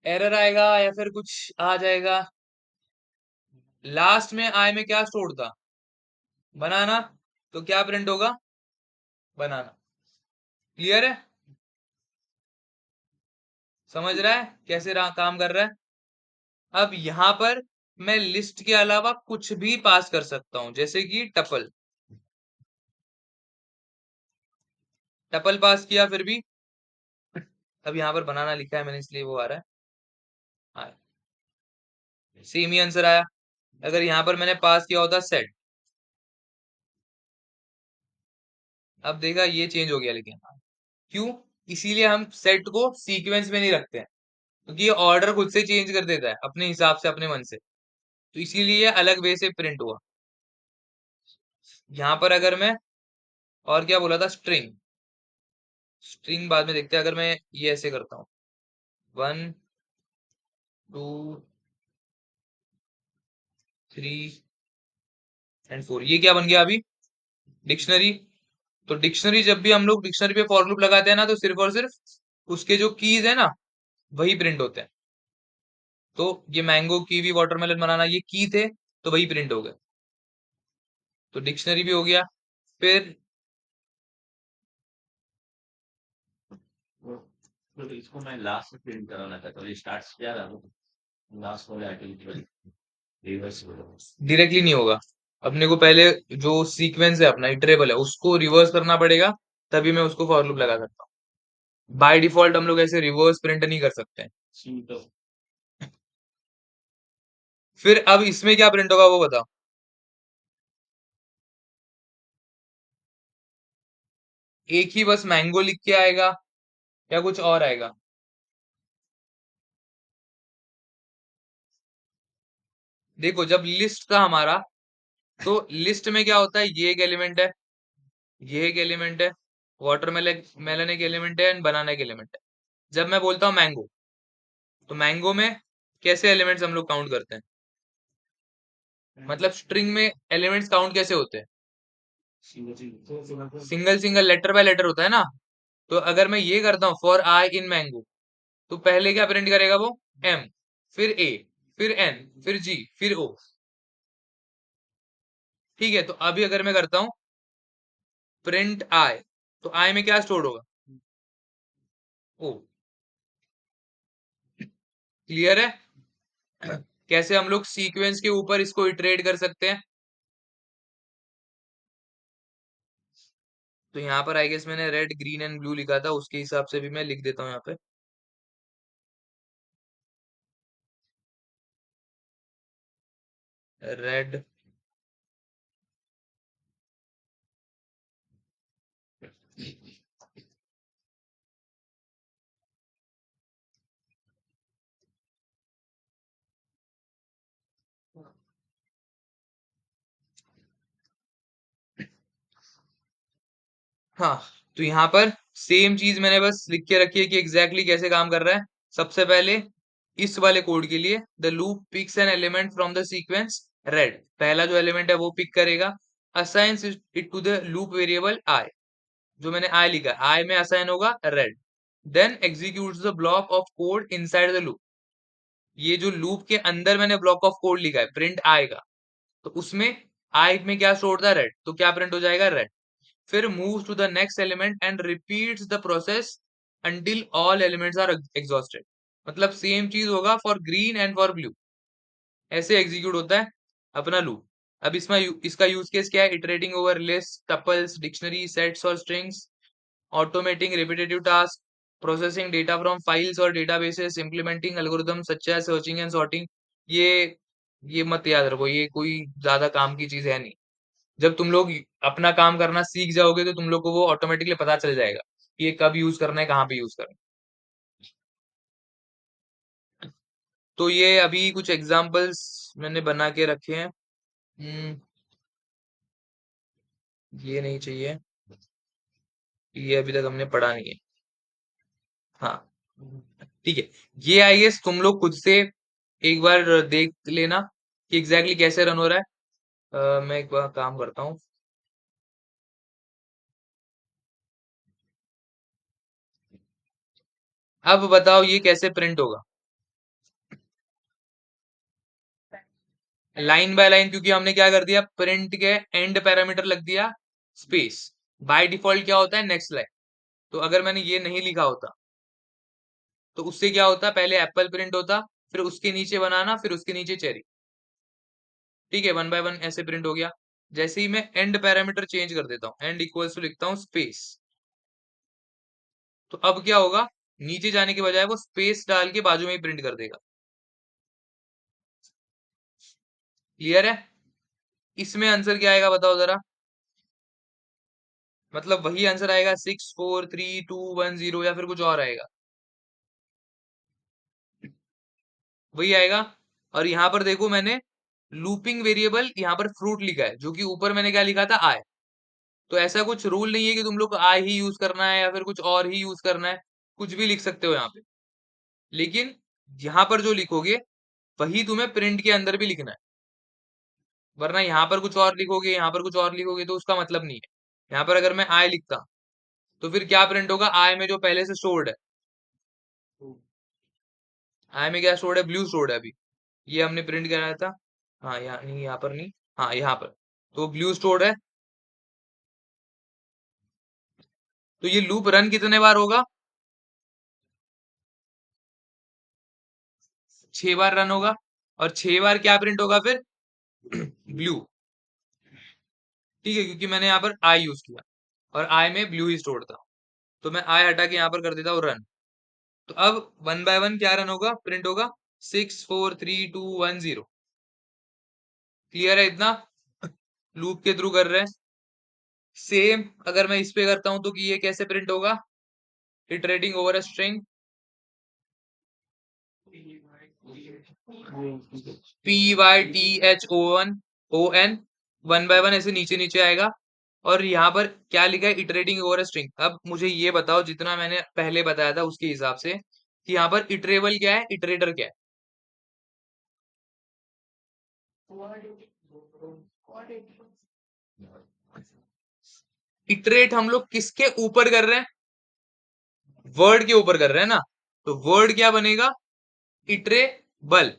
एरर आएगा या फिर कुछ आ जाएगा? लास्ट में आए में क्या स्टोर था? बनाना, तो क्या प्रिंट होगा? बनाना। क्लियर है? समझ रहा है कैसे काम कर रहा है? अब यहां पर मैं लिस्ट के अलावा कुछ भी पास कर सकता हूं, जैसे कि टपल। टपल पास किया फिर भी, अब यहाँ पर बनाना लिखा है मैंने इसलिए वो आ रहा है, सेम ही आंसर आया। अगर यहाँ पर मैंने पास किया होता सेट, अब देखा ये चेंज हो गया, लेकिन क्यों? इसीलिए हम सेट को सीक्वेंस में नहीं रखते हैं, क्योंकि ये ऑर्डर खुद से चेंज कर देता है अपने हिसाब से, अपने मन से, तो इसीलिए ये अलग वे से प्रिंट हुआ। यहाँ पर अगर मैं, और क्या बोला था, स्ट्रिंग, स्ट्रिंग बाद में देखते हैं। अगर मैं ये ऐसे करता हूँ, 1 2 3 एंड 4, ये क्या बन गया अभी? डिक्शनरी। तो डिक्शनरी, जब भी हम लोग डिक्शनरी पे फॉर लूप लगाते हैं ना, तो सिर्फ और सिर्फ उसके जो कीज है ना वही प्रिंट होते हैं। तो ये मैंगो, कीवी, वाटरमेलन, बनाना, ये की थे, तो वही प्रिंट हो गए, तो डिक्शनरी भी हो गया। फिर तो तो इसको मैं लास्ट में प्रिंट कराना था, तो स्टार्ट किया था, लास्ट वाले आइटम की रिवर्स हो रहा डायरेक्टली नहीं होगा, अपने को पहले जो सीक्वेंस है अपना इटरेबल है उसको रिवर्स करना पड़ेगा, तभी मैं उसको फॉर लूप लगा सकता हूँ। बाय डिफॉल्ट हम लोग ऐसे रिवर्स प्रिंट नहीं कर सकते हैं। है। फिर अब इसमें क्या प्रिंट होगा वो बताओ? एक ही बस मैंगो लिख के आएगा या कुछ और आएगा? देखो, जब लिस्ट था हमारा, तो लिस्ट में क्या होता है, ये एक एलिमेंट है, ये एक एलिमेंट है, वाटरमेलन मेलन एक एलिमेंट है, एंड बनाना एक एलिमेंट है। जब मैं बोलता हूँ मैंगो, तो मैंगो में कैसे एलिमेंट्स हम लोग काउंट करते हैं? मतलब स्ट्रिंग में एलिमेंट्स काउंट कैसे होते हैं? Single single, letter by letter होता है ना। तो अगर मैं ये करता हूँ फॉर आई इन मैंगो, तो पहले क्या प्रिंट करेगा वो? एम, फिर ए, फिर एन, फिर जी, फिर ओ। ठीक है, तो अभी अगर मैं करता हूँ प्रिंट आई, तो आई में क्या स्टोर होगा? ओ। क्लियर है कैसे हम लोग सीक्वेंस के ऊपर इसको इटरेट कर सकते हैं? तो यहाँ पर आई गेस मैंने रेड, ग्रीन एंड ब्लू लिखा था, उसके हिसाब से भी मैं लिख देता हूँ यहाँ पे, रेड, हाँ। तो यहाँ पर सेम चीज मैंने बस लिख के रखी है कि एग्जैक्टली कैसे काम कर रहा है। सबसे पहले इस वाले कोड के लिए, the loop picks an element from the sequence red, पहला जो एलिमेंट है वो पिक करेगा, assigns it to the loop variable I, जो मैंने आई लिखा है आई में असाइन होगा red, then executes the block of code inside the loop, ये जो लूप के अंदर मैंने ब्लॉक ऑफ कोड लिखा है प्रिंट आएगा, तो उसमें आई में क्या स्टोर था, रेड, तो क्या प्रिंट हो जाएगा, रेड। फिर move to the next element and repeats the process until all elements are exhausted. मतलब सेम चीज होगा for green and for blue, ऐसे एग्जीक्यूट होता है अपना लूप। अब इसमें इसका यूज केस क्या है, iterating over list, tuples, dictionary, sets और strings, automating repetitive tasks, processing data from files or databases, implementing algorithms such as searching and sorting। ये ये मत याद रखो, ये कोई ज्यादा काम की चीज है नहीं। जब तुम लोग अपना काम करना सीख जाओगे तो तुम लोग को वो ऑटोमेटिकली पता चल जाएगा कि ये कब यूज करना है, कहाँ पे यूज करना है। तो ये अभी कुछ एग्जांपल्स मैंने बना के रखे हैं। ये नहीं चाहिए, ये अभी तक हमने पढ़ा नहीं है। हाँ, ठीक है। ये आई गेस तुम लोग खुद से एक बार देख लेना कि एग्जैक्टली कैसे रन हो रहा है। मैं एक बार काम करता हूँ। अब बताओ ये कैसे प्रिंट होगा, लाइन बाय लाइन, क्योंकि हमने क्या कर दिया, प्रिंट के एंड पैरामीटर लग दिया स्पेस। बाय डिफॉल्ट क्या होता है, नेक्स्ट लाइन। तो अगर मैंने ये नहीं लिखा होता तो उससे क्या होता, पहले एप्पल प्रिंट होता, फिर उसके नीचे बनाना, फिर उसके नीचे चेरी। ठीक है, वन बाय वन ऐसे प्रिंट हो गया। जैसे ही मैं एंड पैरामीटर चेंज कर देता हूँ, एंड इक्वल्स टू लिखता हूँ स्पेस, तो अब क्या होगा, नीचे जाने के बजाय वो स्पेस डाल के बाजू में ही प्रिंट कर देगा। क्लियर है? इसमें आंसर क्या आएगा बताओ जरा। मतलब वही आंसर आएगा 643 2 1 0, या फिर कुछ और आएगा? वही आएगा। और यहाँ पर देखो मैंने लूपिंग वेरिएबल यहाँ पर फ्रूट लिखा है, जो कि ऊपर मैंने क्या लिखा था, आई। तो ऐसा कुछ रूल नहीं है कि तुम लोग को आई ही यूज करना है या फिर कुछ और ही यूज करना है, कुछ भी लिख सकते हो यहाँ पे। लेकिन यहाँ पर जो लिखोगे वही तुम्हें प्रिंट के अंदर भी लिखना है, वरना यहाँ पर कुछ और लिखोगे, यहाँ पर कुछ और लिखोगे तो उसका मतलब नहीं है। यहाँ पर अगर मैं आई लिखता तो फिर क्या प्रिंट होगा, आई में जो पहले से स्टोर्ड है, आई में क्या स्टोर्ड है, ब्लू स्टोर्ड है अभी, ये हमने प्रिंट कराया था। हाँ, यहाँ नहीं, यहाँ पर नहीं, हाँ यहाँ पर। तो ब्लू स्टोर्ड है। तो ये लूप रन कितने बार होगा, 6 बार रन होगा। और 6 बार क्या प्रिंट होगा फिर, ब्लू। ठीक है, क्योंकि मैंने यहाँ पर आई यूज किया और आई में ब्लू ही स्टोर्ड था, तो मैं आई हटा के यहाँ पर कर देता हूँ रन। तो अब वन बाय वन क्या रन होगा, प्रिंट होगा 643 2 1 0। क्लियर है इतना? लूप के थ्रू कर रहे हैं। सेम अगर मैं इस पे करता हूं तो कि ये कैसे प्रिंट होगा, iterating over a string, PYTHON one by one ऐसे नीचे नीचे आएगा। और यहाँ पर क्या लिखा है, इटरेटिंग ओवर अ स्ट्रिंग। अब मुझे ये बताओ, जितना मैंने पहले बताया था उसके हिसाब से, कि यहाँ पर इटरेबल क्या है, इटरेटर क्या है। इटरेट हम लोग किसके ऊपर कर रहे हैं, वर्ड के ऊपर कर रहे हैं ना। तो वर्ड क्या बनेगा, इटरेबल।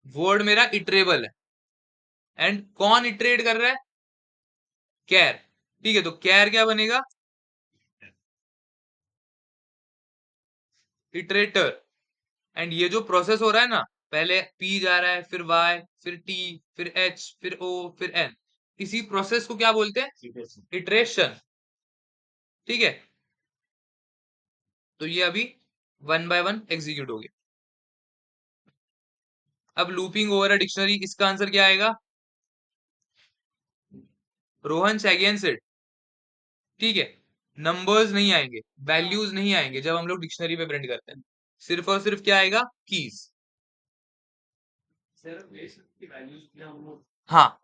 वर्ड मेरा इटरेबल है। एंड कौन इटरेट कर रहा है, कैर। ठीक है, तो कैर क्या बनेगा, इटरेटर। एंड ये जो प्रोसेस हो रहा है ना, पहले पी जा रहा है, फिर वाई, फिर टी, फिर एच, फिर ओ, फिर एन, इसी प्रोसेस को क्या बोलते हैं, इटरेशन। ठीक है, तो ये अभी वन बाय वन एग्जीक्यूट हो गया। अब लूपिंग ओवर अ डिक्शनरी, इसका आंसर क्या आएगा, रोहन अगेन सेड। ठीक है, नंबर्स नहीं आएंगे, वैल्यूज नहीं आएंगे जब हम लोग डिक्शनरी में प्रिंट करते हैं, सिर्फ और सिर्फ क्या आएगा, कीज। हाँ,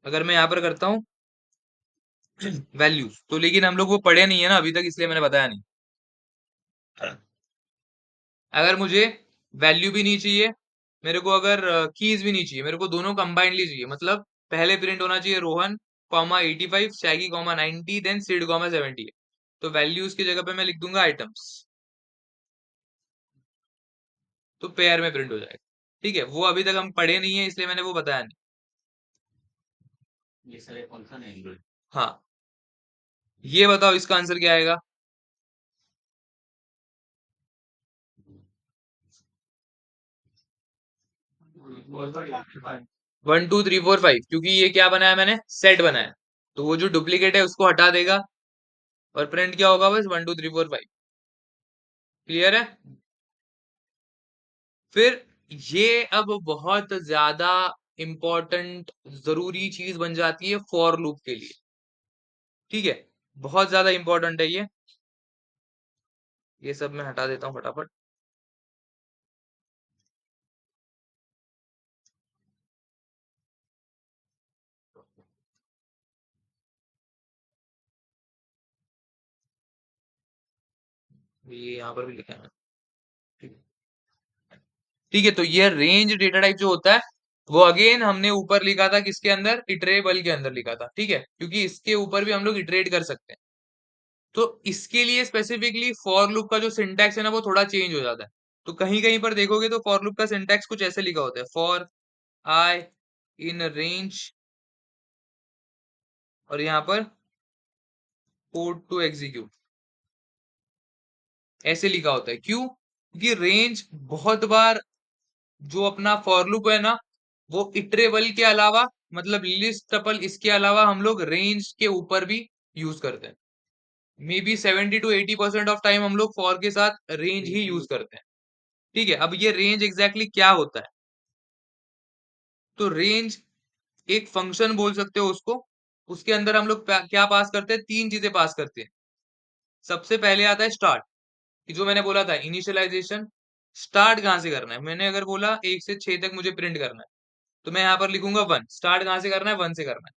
अगर मैं यहाँ पर करता हूँ वैल्यूज तो, लेकिन हम लोग वो पढ़े नहीं है ना अभी तक, इसलिए मैंने बताया नहीं। अगर मुझे वैल्यू भी नहीं चाहिए, मेरे को अगर कीज भी नहीं चाहिए, मेरे को दोनों कंबाइंडली चाहिए, मतलब पहले प्रिंट होना चाहिए Rohan comma 85, Shaggy comma 90, then Sid comma 70। तो वैल्यूज की जगह पे मैं लिख दूंगा आइटम्स, तो पेयर में प्रिंट हो जाएगा। ठीक है, वो अभी तक हम पढ़े नहीं है इसलिए मैंने वो बताया नहीं। ये सारे फंक्शन है एंड्रॉइड। हाँ, ये बताओ इसका आंसर क्या आएगा। 1 2 3 4 5, क्योंकि ये क्या बनाया मैंने, सेट बनाया, तो वो जो डुप्लीकेट है उसको हटा देगा और प्रिंट क्या होगा, बस 1 2 3 4 5। क्लियर है। फिर ये अब बहुत ज्यादा इंपॉर्टेंट, जरूरी चीज बन जाती है फॉर लूप के लिए। ठीक है, बहुत ज्यादा इंपॉर्टेंट है ये सब मैं हटा देता हूँ फटाफट। ये यहाँ पर भी लिखा है मैंने। ठीक है। ठीक है, तो ये रेंज डेटा टाइप जो होता है वो अगेन हमने ऊपर लिखा था, किसके अंदर, इटरेबल के अंदर लिखा था। ठीक है, क्योंकि इसके ऊपर भी हम लोग इटरेट कर सकते हैं। तो इसके लिए स्पेसिफिकली फॉर लूप का जो सिंटैक्स है ना वो थोड़ा चेंज हो जाता है। तो कहीं कहीं पर देखोगे तो फॉर लूप का सिंटैक्स कुछ ऐसे लिखा होता है, फॉर आई इन रेंज, और यहाँ पर कोड टू एग्जीक्यूट, ऐसे लिखा होता है। क्यों, क्योंकि रेंज बहुत बार, जो अपना फॉर लूप है ना, वो इटरेबल के अलावा, मतलब लिस्ट टपल, इसके अलावा हम लोग रेंज के ऊपर भी यूज करते हैं। May be 70 to 80% of time हम लोग फॉर के साथ रेंज ही यूज करते हैं। ठीक है, अब ये रेंज एग्जैक्टली क्या होता है, तो रेंज एक फंक्शन बोल सकते हो उसको। उसके अंदर हम लोग क्या पास करते हैं, तीन चीजें पास करते हैं। सबसे पहले आता है स्टार्ट, कि जो मैंने बोला था इनिशियलाइजेशन। स्टार्ट कहाँ से करना है, मैंने अगर बोला 1 से 6 तक मुझे प्रिंट करना है, तो मैं यहाँ पर लिखूंगा 1। स्टार्ट कहाँ से करना है, 1 से करना है।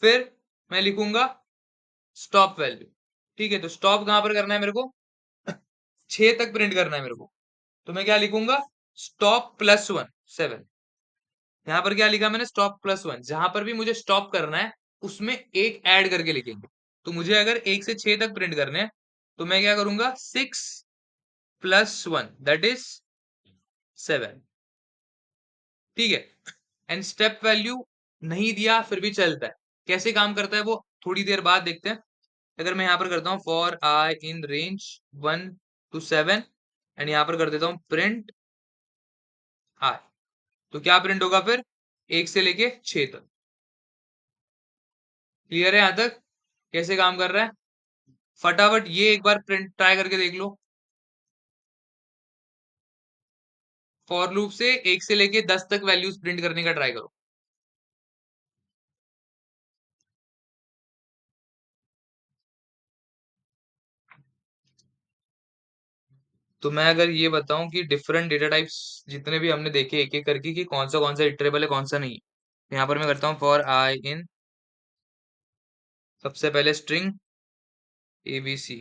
फिर मैं लिखूंगा स्टॉप वैल्यू। ठीक है, तो स्टॉप कहाँ पर करना है मेरे को, 6 तक प्रिंट करना है मेरे को, तो मैं क्या लिखूंगा, स्टॉप +1 7। यहाँ पर क्या लिखा मैंने, स्टॉप +1, जहां पर भी मुझे स्टॉप करना है उसमें एक ऐड करके लिखेंगे। तो मुझे अगर 1 से 6 तक प्रिंट करने हैं, तो मैं क्या करूंगा, 6 + 1 दैट इज 7। ठीक है, एंड स्टेप वैल्यू नहीं दिया फिर भी चलता है। कैसे काम करता है वो थोड़ी देर बाद देखते हैं। अगर मैं यहाँ पर करता हूँ for I in range 1 to 7, and यहाँ पर कर देता हूँ प्रिंट आई, तो क्या प्रिंट होगा फिर, 1 से लेके 6 तक। क्लियर है यहाँ तक, कैसे काम कर रहा है। फटाफट ये एक बार प्रिंट ट्राई करके देख लो, फॉर लूप से 1 से लेके 10 तक वैल्यूज प्रिंट करने का ट्राई करो। तो मैं अगर ये बताऊं कि डिफरेंट डेटा टाइप्स जितने भी हमने देखे एक एक करके, कि कौन सा इटरेबल है कौन सा नहीं, यहाँ पर मैं करता हूँ फॉर आई इन, सबसे पहले स्ट्रिंग ABC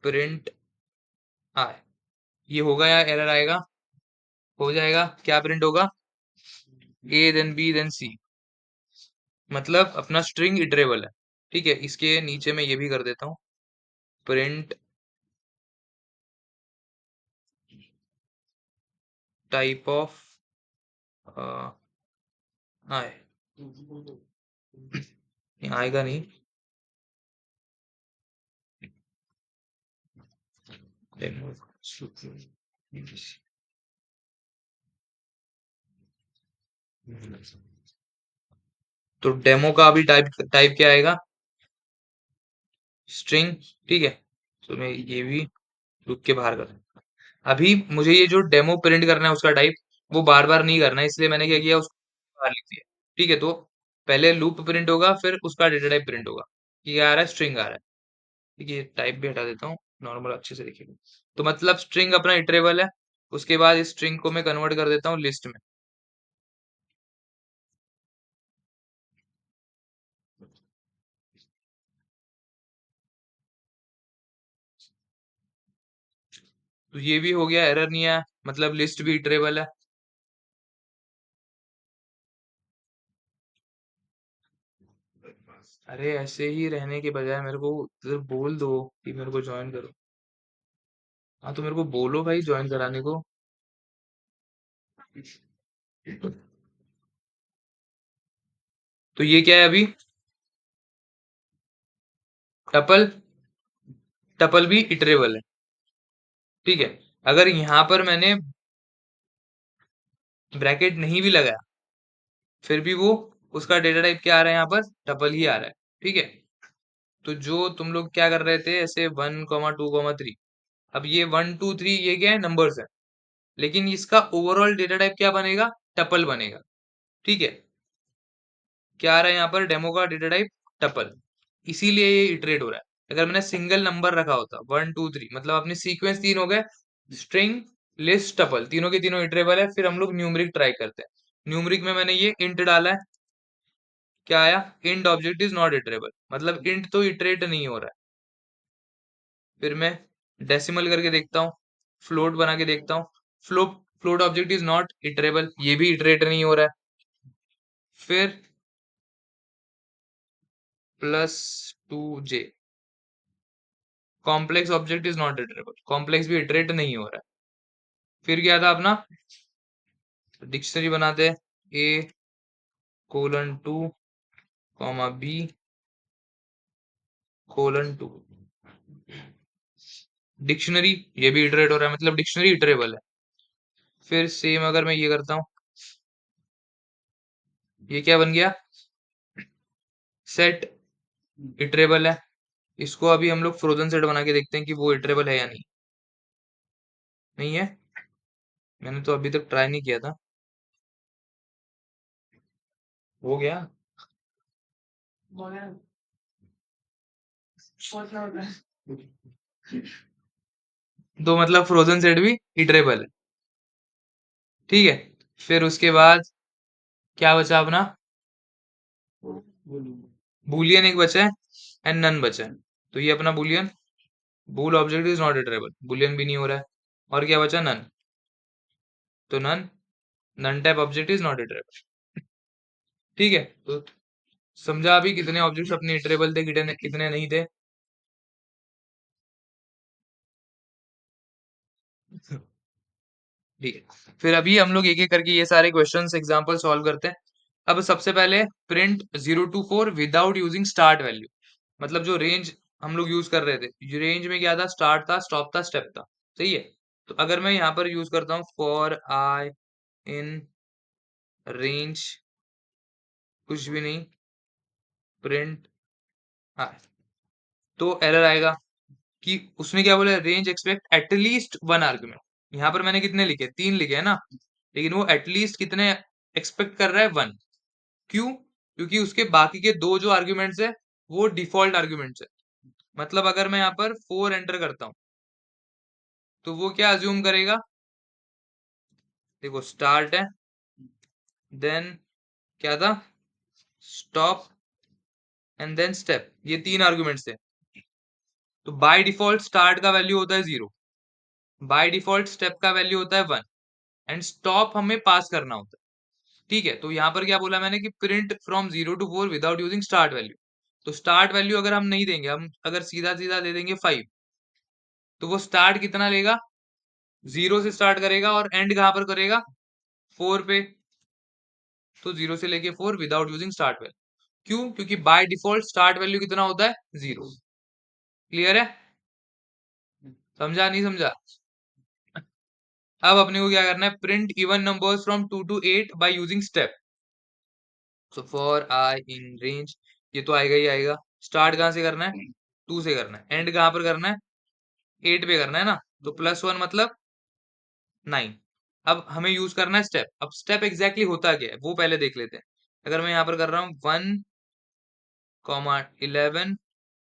प्रिंट आई, ये होगा या एरर आएगा, हो जाएगा, क्या प्रिंट होगा, A then B then C, मतलब अपना स्ट्रिंग इटरेबल है। ठीक है, इसके नीचे मैं ये भी कर देता हूँ, प्रिंट टाइप ऑफ आई, आएगा नहीं, तो डेमो का अभी टाइप टाइप क्या आएगा, स्ट्रिंग। ठीक है, तो मैं ये भी रुक के बाहर कर दूं। अभी मुझे ये जो डेमो प्रिंट करना है उसका टाइप, वो बार बार नहीं करना है, इसलिए मैंने क्या किया, उसको बाहर लिख दिया। ठीक है, तो पहले लूप प्रिंट होगा फिर उसका डेटा टाइप प्रिंट होगा। ये आ रहा है, स्ट्रिंग आ रहा है। ठीक है, टाइप भी हटा देता हूँ, नॉर्मल अच्छे से लिखेगा। तो मतलब स्ट्रिंग अपना इटरेबल है, उसके बाद इस स्ट्रिंग को मैं कन्वर्ट कर देता हूँ लिस्ट में। तो ये भी हो गया, एरर नहीं आया, मतलब लिस्ट भी इटरेबल है। अरे ऐसे ही रहने के बजाय मेरे को इधर बोल दो कि मेरे को ज्वाइन करो। हाँ तो मेरे को बोलो भाई ज्वाइन कराने को। तो ये क्या है अभी? टपल। टपल भी इटरेबल है। ठीक है। अगर यहाँ पर मैंने ब्रैकेट नहीं भी लगाया, फिर भी वो उसका डेटा टाइप क्या आ रहा है यहाँ पर? टपल ही आ रहा है। ठीक है। तो जो तुम लोग क्या कर रहे थे ऐसे 1, 2, 3, अब ये 1, 2, 3 ये क्या है? नंबर्स है। लेकिन इसका ओवरऑल डेटा टाइप क्या बनेगा? टपल बनेगा। ठीक है। क्या आ रहा है यहाँ पर? डेमो का डेटा टाइप टपल। इसीलिए ये इटरेट हो रहा है। अगर मैंने सिंगल नंबर रखा होता 1, 2, 3, मतलब अपने सीक्वेंस तीन हो गए, स्ट्रिंग, लिस्ट, टपल, तीनों के तीनों इटरेबल है। फिर हम लोग न्यूमरिक ट्राई करते हैं। न्यूमरिक में मैंने ये इंट डाला है। क्या आया? Int object is not iterable, मतलब इंट तो इटरेट नहीं हो रहा है। फिर मैं डेसिमल करके देखता हूँ, फ्लोट बना के देखता हूँ। Float float object is not iterable, ये भी इटरेट नहीं हो रहा है। फिर +2j, complex object is not iterable, complex भी इटरेट नहीं हो रहा है। फिर क्या था अपना? डिक्शनरी बनाते हैं। A:2, B:2। डिक्शनरी, ये भी इटरेट हो रहा है, मतलब डिक्शनरी इटरेबल है। फिर सेम अगर मैं ये करता हूँ, ये क्या बन गया? सेट, इटरेबल है। इसको अभी हम लोग फ्रोजन सेट बना के देखते हैं कि वो इटरेबल है या नहीं। नहीं है। मैंने तो अभी तक ट्राई नहीं किया था। हो गया। तो मतलब फ्रोजन सेट भी इटरेबल है। ठीक है। फिर उसके बाद क्या बचा अपना? बूलियन एक बचा है एंड नन बचा है। तो ये अपना Boolean, bool object is not iterable, Boolean भी नहीं हो रहा है। और क्या बचा? नन। तो none, none type object is not iterable. ठीक है। तो समझा अभी कितने ऑब्जेक्ट्स अपने इटरेबल थे, कितने कितने नहीं थे? ठीक है। फिर अभी हम लोग एक एक करके ये सारे क्वेश्चंस एग्जांपल सॉल्व करते हैं। अब सबसे पहले print 0 to 4 without using start value, मतलब जो रेंज हम लोग यूज कर रहे थे, रेंज में क्या था? स्टार्ट था, स्टॉप था, स्टेप था। सही है। तो अगर मैं यहाँ पर यूज करता हूँ फॉर आई इन रेंज, कुछ भी नहीं, प्रिंट, हाँ, तो एरर आएगा कि उसने क्या बोला? Range expect at least one argument. यहाँ पर मैंने कितने लिखे? 3 लिखे है ना, लेकिन वो एटलीस्ट कितने एक्सपेक्ट कर रहा है? 1। क्यों? क्योंकि उसके बाकी के दो जो आर्ग्यूमेंट्स है वो डिफॉल्ट आर्ग्यूमेंट्स है। मतलब अगर मैं यहाँ पर 4 एंटर करता हूँ, तो वो क्या अज्यूम करेगा? देखो स्टार्ट है, देन क्या था? स्टॉप एंड देन स्टेप, ये 3 आर्ग्यूमेंट्स थे। तो बाय डिफॉल्ट स्टार्ट का वैल्यू होता है 0, बाय डिफॉल्ट स्टेप का वैल्यू होता है 1, एंड स्टॉप हमें पास करना होता है। ठीक है। तो यहाँ पर क्या बोला मैंने कि print from 0 to 4 without using start value. तो स्टार्ट वैल्यू अगर हम नहीं देंगे, हम अगर सीधा सीधा दे देंगे 5, तो वो स्टार्ट कितना लेगा? 0 से स्टार्ट करेगा और एंड कहां पर करेगा? 4 पे। तो 0 से लेके 4 विदाउट यूजिंग स्टार्ट वैल्यू। क्यों? क्योंकि बाय डिफॉल्ट स्टार्ट वैल्यू कितना होता है? 0। क्लियर है? समझा नहीं समझा? अब अपने को क्या करना है? Print even numbers from 2 to 8 by using step. So for I in range, ये तो आएगा ही आएगा। स्टार्ट कहां से करना है? 2 से करना है। एंड कहां पर करना है? 8 पे करना है ना। तो +1 मतलब 9। अब हमें यूज करना है स्टेप। अब स्टेप एग्जैक्टली होता क्या है वो पहले देख लेते हैं। अगर मैं यहाँ पर कर रहा हूँ 1, 11,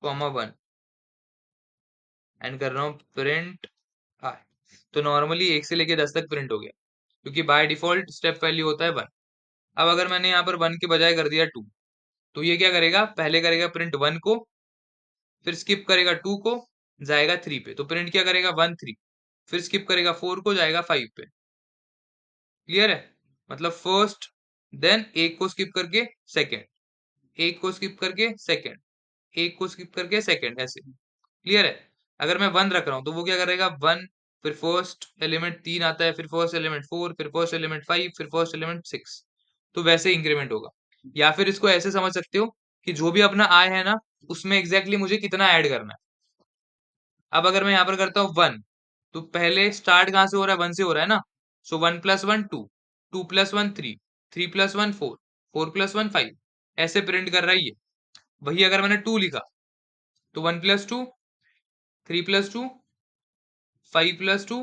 1 एंड कर रहा हूँ प्रिंट आई, तो नॉर्मली 1 से लेके 10 तक प्रिंट हो गया, क्योंकि बाय डिफॉल्ट स्टेप वैल्यू होता है 1। अब अगर मैंने यहाँ पर 1 के बजाय कर दिया 2, तो ये क्या करेगा? पहले करेगा प्रिंट 1 को, फिर स्किप करेगा 2 को, जाएगा 3 पे। तो प्रिंट क्या करेगा? 1, 3, फिर स्किप करेगा 4 को, जाएगा 5 पे। क्लियर है? मतलब फर्स्ट, देन एक को स्किप करके सेकेंड, एक को स्किप करके सेकंड, एक को स्किप करके सेकंड, ऐसे। क्लियर है? अगर मैं 1 रख रहा हूँ तो वो क्या करेगा, 1, फिर फर्स्ट एलिमेंट 3 आता है, फिर फर्स्ट एलिमेंट 4, फिर फर्स्ट एलिमेंट 5, फिर फर्स्ट एलिमेंट 6। तो वैसे इंक्रीमेंट होगा। या फिर इसको ऐसे समझ सकते हो कि जो भी अपना आय है ना, उसमें एग्जैक्टली मुझे कितना ऐड करना है। अब अगर मैं यहाँ पर करता हूँ 1, तो पहले स्टार्ट कहाँ से हो रहा है, 1 से हो रहा है ना। सो 1 + 1 2, 2 + 1 3, 3 + 1 4, 4 + 1 5, ऐसे प्रिंट कर रहा है ये। वही अगर मैंने 2 लिखा तो 1 + 2, 3 + 2, 5 + 2,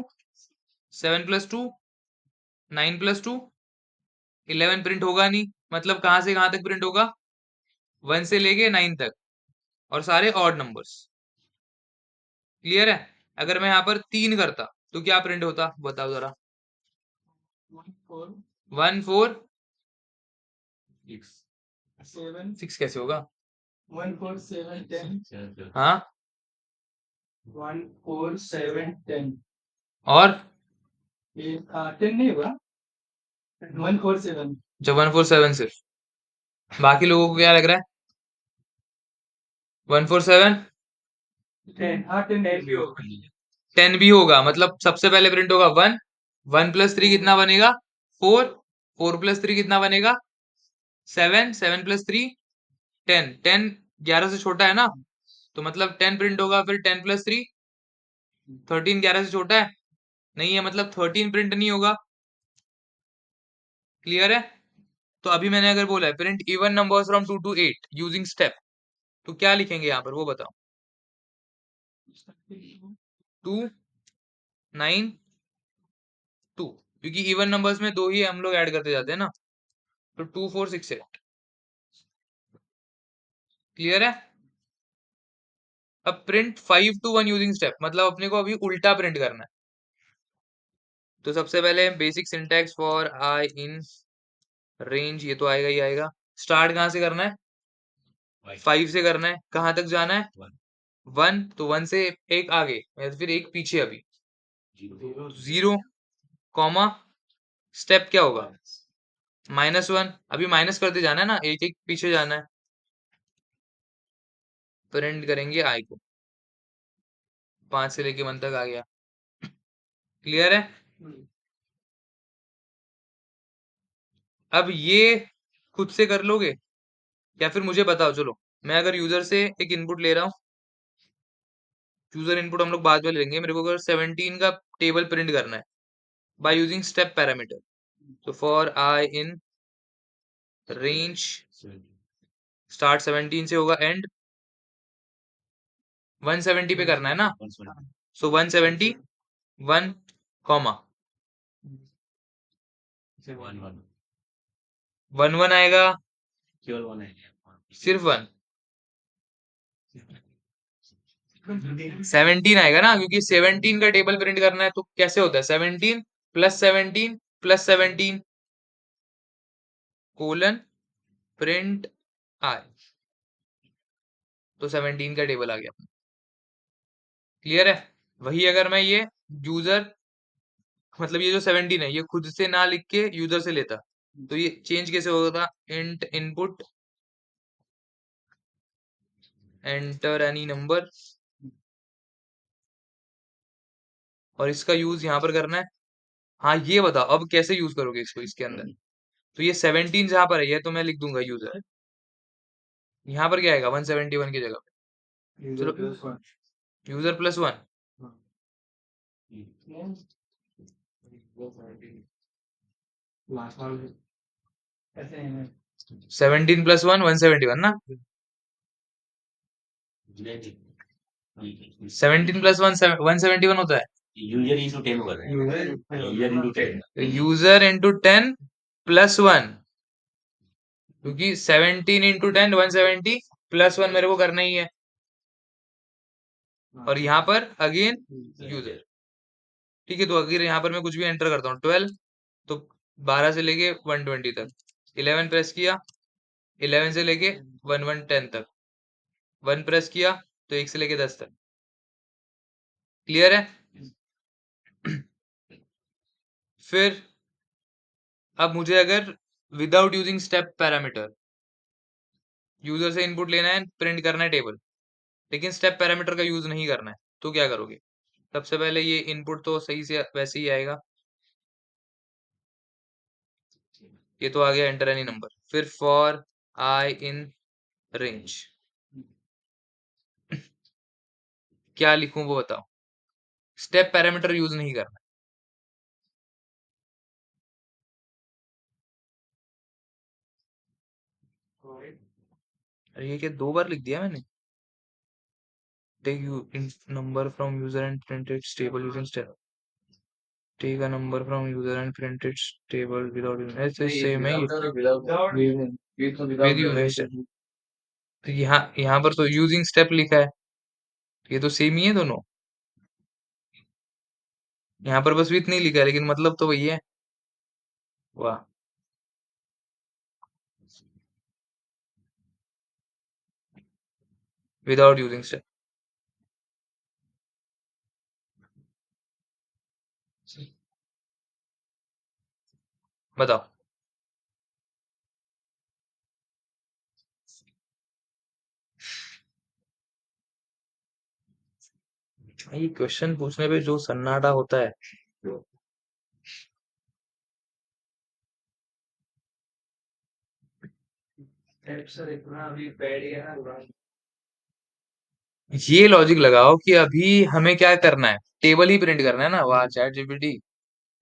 7 + 2, 9 + 2, 11 प्रिंट होगा नहीं। मतलब कहाँ से कहाँ तक प्रिंट होगा, 1 से लेके 9 तक, और सारे ऑड नंबर्स। क्लियर है? अगर मैं यहाँ पर 3 करता तो क्या प्रिंट होता, बताओ जरा। 1 4 6 कैसे होगा? 1 4 7 10 हाँ, 1 4 7 10 और 10 नहीं होगा 1 4 7 जब 1 4 7 सिर्फ, बाकी लोगों को क्या लग रहा है? 1 4 7 10 हाँ 10 भी होगा 10 भी होगा। मतलब सबसे पहले प्रिंट होगा 1, 1 + 3 कितना बनेगा, 4, 4 + 3 कितना बनेगा, 7, 7 + 3 10, 10 11 से छोटा है ना, तो मतलब 10 प्रिंट होगा। फिर 10 + 3 13 11 से छोटा है, नहीं है, मतलब 13 प्रिंट नहीं होगा। क्लियर है? तो अभी मैंने अगर बोला है print even numbers from 2 to 8 using step, तो क्या लिखेंगे यहाँ पर, वो बताओ। 2 9 2, क्योंकि इवन नंबर्स में दो ही हम लोग ऐड करते जाते हैं ना, तो 2 4 6 8। क्लियर है? अब प्रिंट 5 to 1 यूजिंग स्टेप, मतलब अपने को अभी उल्टा प्रिंट करना है। तो सबसे पहले basic syntax for I in range, ये तो आएगा ही आएगा। स्टार्ट कहाँ से करना है, 5 से करना है। कहाँ तक जाना है, 1, तो 1 से एक आगे या फिर एक पीछे अभी, 0, कॉमा, स्टेप क्या होगा, -1। अभी माइनस करते जाना है ना, एक एक पीछे जाना है। प्रिंट करेंगे आई को, 5 से लेके 1 तक आ गया। क्लियर है? अब ये खुद से कर लोगे या फिर मुझे बताओ। चलो, मैं अगर यूजर से एक इनपुट ले रहा हूँ, यूजर इनपुट हम लोग बाद में लेंगे। मेरे को अगर 17 का टेबल प्रिंट करना है बाय यूजिंग स्टेप पैरामीटर, तो for I in range start 17 से होगा एंड 170 पे करना है ना, सो 171, कॉमा, 1 1 आएगा, सिर्फ 1, 17 आएगा ना, क्योंकि 17 का टेबल प्रिंट करना है। तो कैसे होता है, 17 + 17 + 17 कोलन प्रिंट आई, तो 17 का टेबल आ गया। क्लियर है? वही अगर मैं ये यूजर, मतलब ये जो 17 है, ये खुद से ना लिख के यूजर से लेता, तो ये चेंज कैसे होता, int input enter any number, और इसका यूज यहाँ पर करना है। हाँ, ये बताओ अब कैसे यूज करोगे इसको इसके अंदर। तो ये 17 जहां पर है, ये तो मैं लिख दूंगा यूजर, यहाँ पर क्या आएगा 171 की जगह पे। चलो, यूजर +1, 17 + 1 171 ना, 17 + 1 171 होता है। यूजर इंटू 10 होगा यूजर इंटू 10 यूजर इंटू 10 + 1, क्योंकि 17 × 10 170 +1 मेरे को करना ही है। और यहाँ पर अगेन यूजर। ठीक है, तो अगर यहाँ पर मैं कुछ भी एंटर करता हूँ 12, तो 12 से लेके 120 तक, 11 प्रेस किया, 11 से लेके 1110 तक, 1 प्रेस किया तो 1 से लेके 10 तक। क्लियर है? फिर अब मुझे अगर without using step parameter, user से इनपुट लेना है, प्रिंट करना है टेबल, लेकिन स्टेप पैरामीटर का यूज नहीं करना है, तो क्या करोगे? सबसे पहले ये इनपुट तो सही से वैसे ही आएगा, ये तो आ गया एंटर एनी नंबर। फिर फॉर आई इन रेंज, क्या लिखूं वो बताओ? स्टेप पैरामीटर यूज नहीं करना। अरे ये क्या 2 बार लिख दिया मैंने? Take you in number from user and print it stable using step, take a number from user and print it stable without, ऐसे सेम है विद यूजिंग स्टेप। तो यहाँ यहाँ पर तो यूजिंग स्टेप लिखा है, ये तो सेम ही है दोनों। यहाँ पर बस विथ नहीं लिखा है, लेकिन मतलब तो वही है। वाह, विदाउट यूजिंग स्टेप। बताओ। ये क्वेश्चन पूछने पे जो सन्नाटा होता है। ये लॉजिक लगाओ कि अभी हमें क्या करना है, टेबल ही प्रिंट करना है ना। वाह चैट जीपीटी,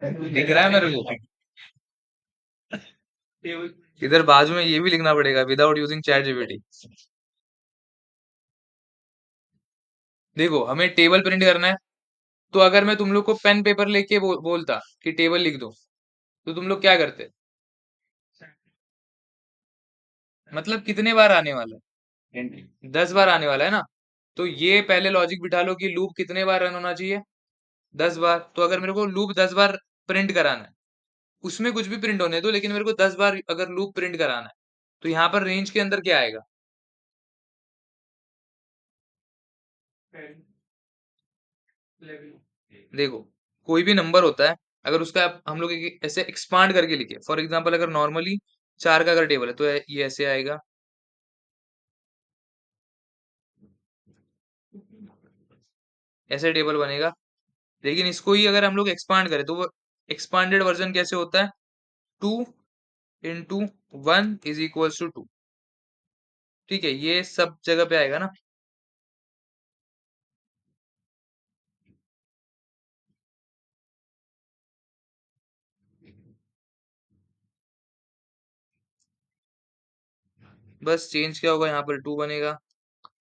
दिख रहा है मेरे को। इधर बाजू में ये भी लिखना पड़ेगा, विदाउट यूजिंग चैट जीपीटी। देखो हमें टेबल प्रिंट करना है, तो अगर मैं तुम लोग को पेन पेपर लेके बोलता कि टेबल लिख दो, तो तुम लोग क्या करते? मतलब कितने बार आने वाला है? 10 बार आने वाला है ना। तो ये पहले लॉजिक बिठा लो कि लूप कितने बार रन होना चाहिए? 10 बार। तो अगर मेरे को लूप 10 बार प्रिंट कराना है, उसमें कुछ भी प्रिंट होने दो, लेकिन मेरे को 10 बार अगर लूप प्रिंट कराना है, तो यहाँ पर रेंज के अंदर क्या आएगा? देखो, कोई भी नंबर होता है, अगर उसका हम लोग ऐसे एक्सपांड करके लिखे, फॉर एग्जांपल अगर नॉर्मली 4 का अगर टेबल है, तो ये ऐसे आएगा, ऐसे टेबल बनेगा। लेकिन इसको ही अगर हम लोग एक्सपांड करें, तो वो एक्सपांडेड वर्जन कैसे होता है? 2 into 1 is equals to 2। ठीक है, ये सब जगह पे आएगा ना। बस चेंज क्या होगा, यहाँ पर 2 बनेगा,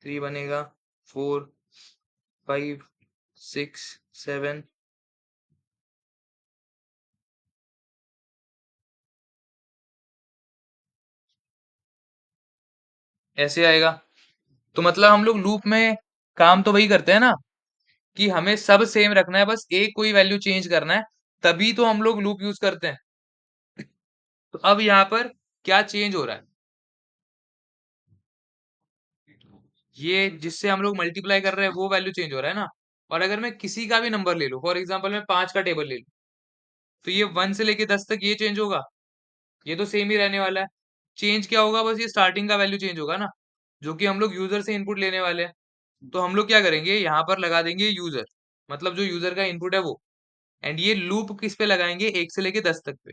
3 बनेगा, 4, 5, 6, 7, ऐसे आएगा। तो मतलब हम लोग लूप में काम तो वही करते हैं ना, कि हमें सब सेम रखना है, बस एक कोई वैल्यू चेंज करना है, तभी तो हम लोग लूप यूज करते हैं। तो अब यहाँ पर क्या चेंज हो रहा है? ये जिससे हम लोग मल्टीप्लाई कर रहे हैं वो वैल्यू चेंज हो रहा है ना। और अगर मैं किसी का भी नंबर ले लूं, फॉर एग्जांपल मैं 5 का टेबल ले लूं, तो ये 1 से लेके 10 तक ये चेंज होगा? ये तो सेम ही रहने वाला है। चेंज क्या होगा? बस ये स्टार्टिंग का वैल्यू चेंज होगा ना, जो कि हम लोग यूजर से इनपुट लेने वाले हैं। तो हम लोग क्या करेंगे, यहाँ पर लगा देंगे यूजर, मतलब जो यूजर का इनपुट है वो। एंड ये लूप किस पे लगाएंगे? 1 से लेके 10 तक पे।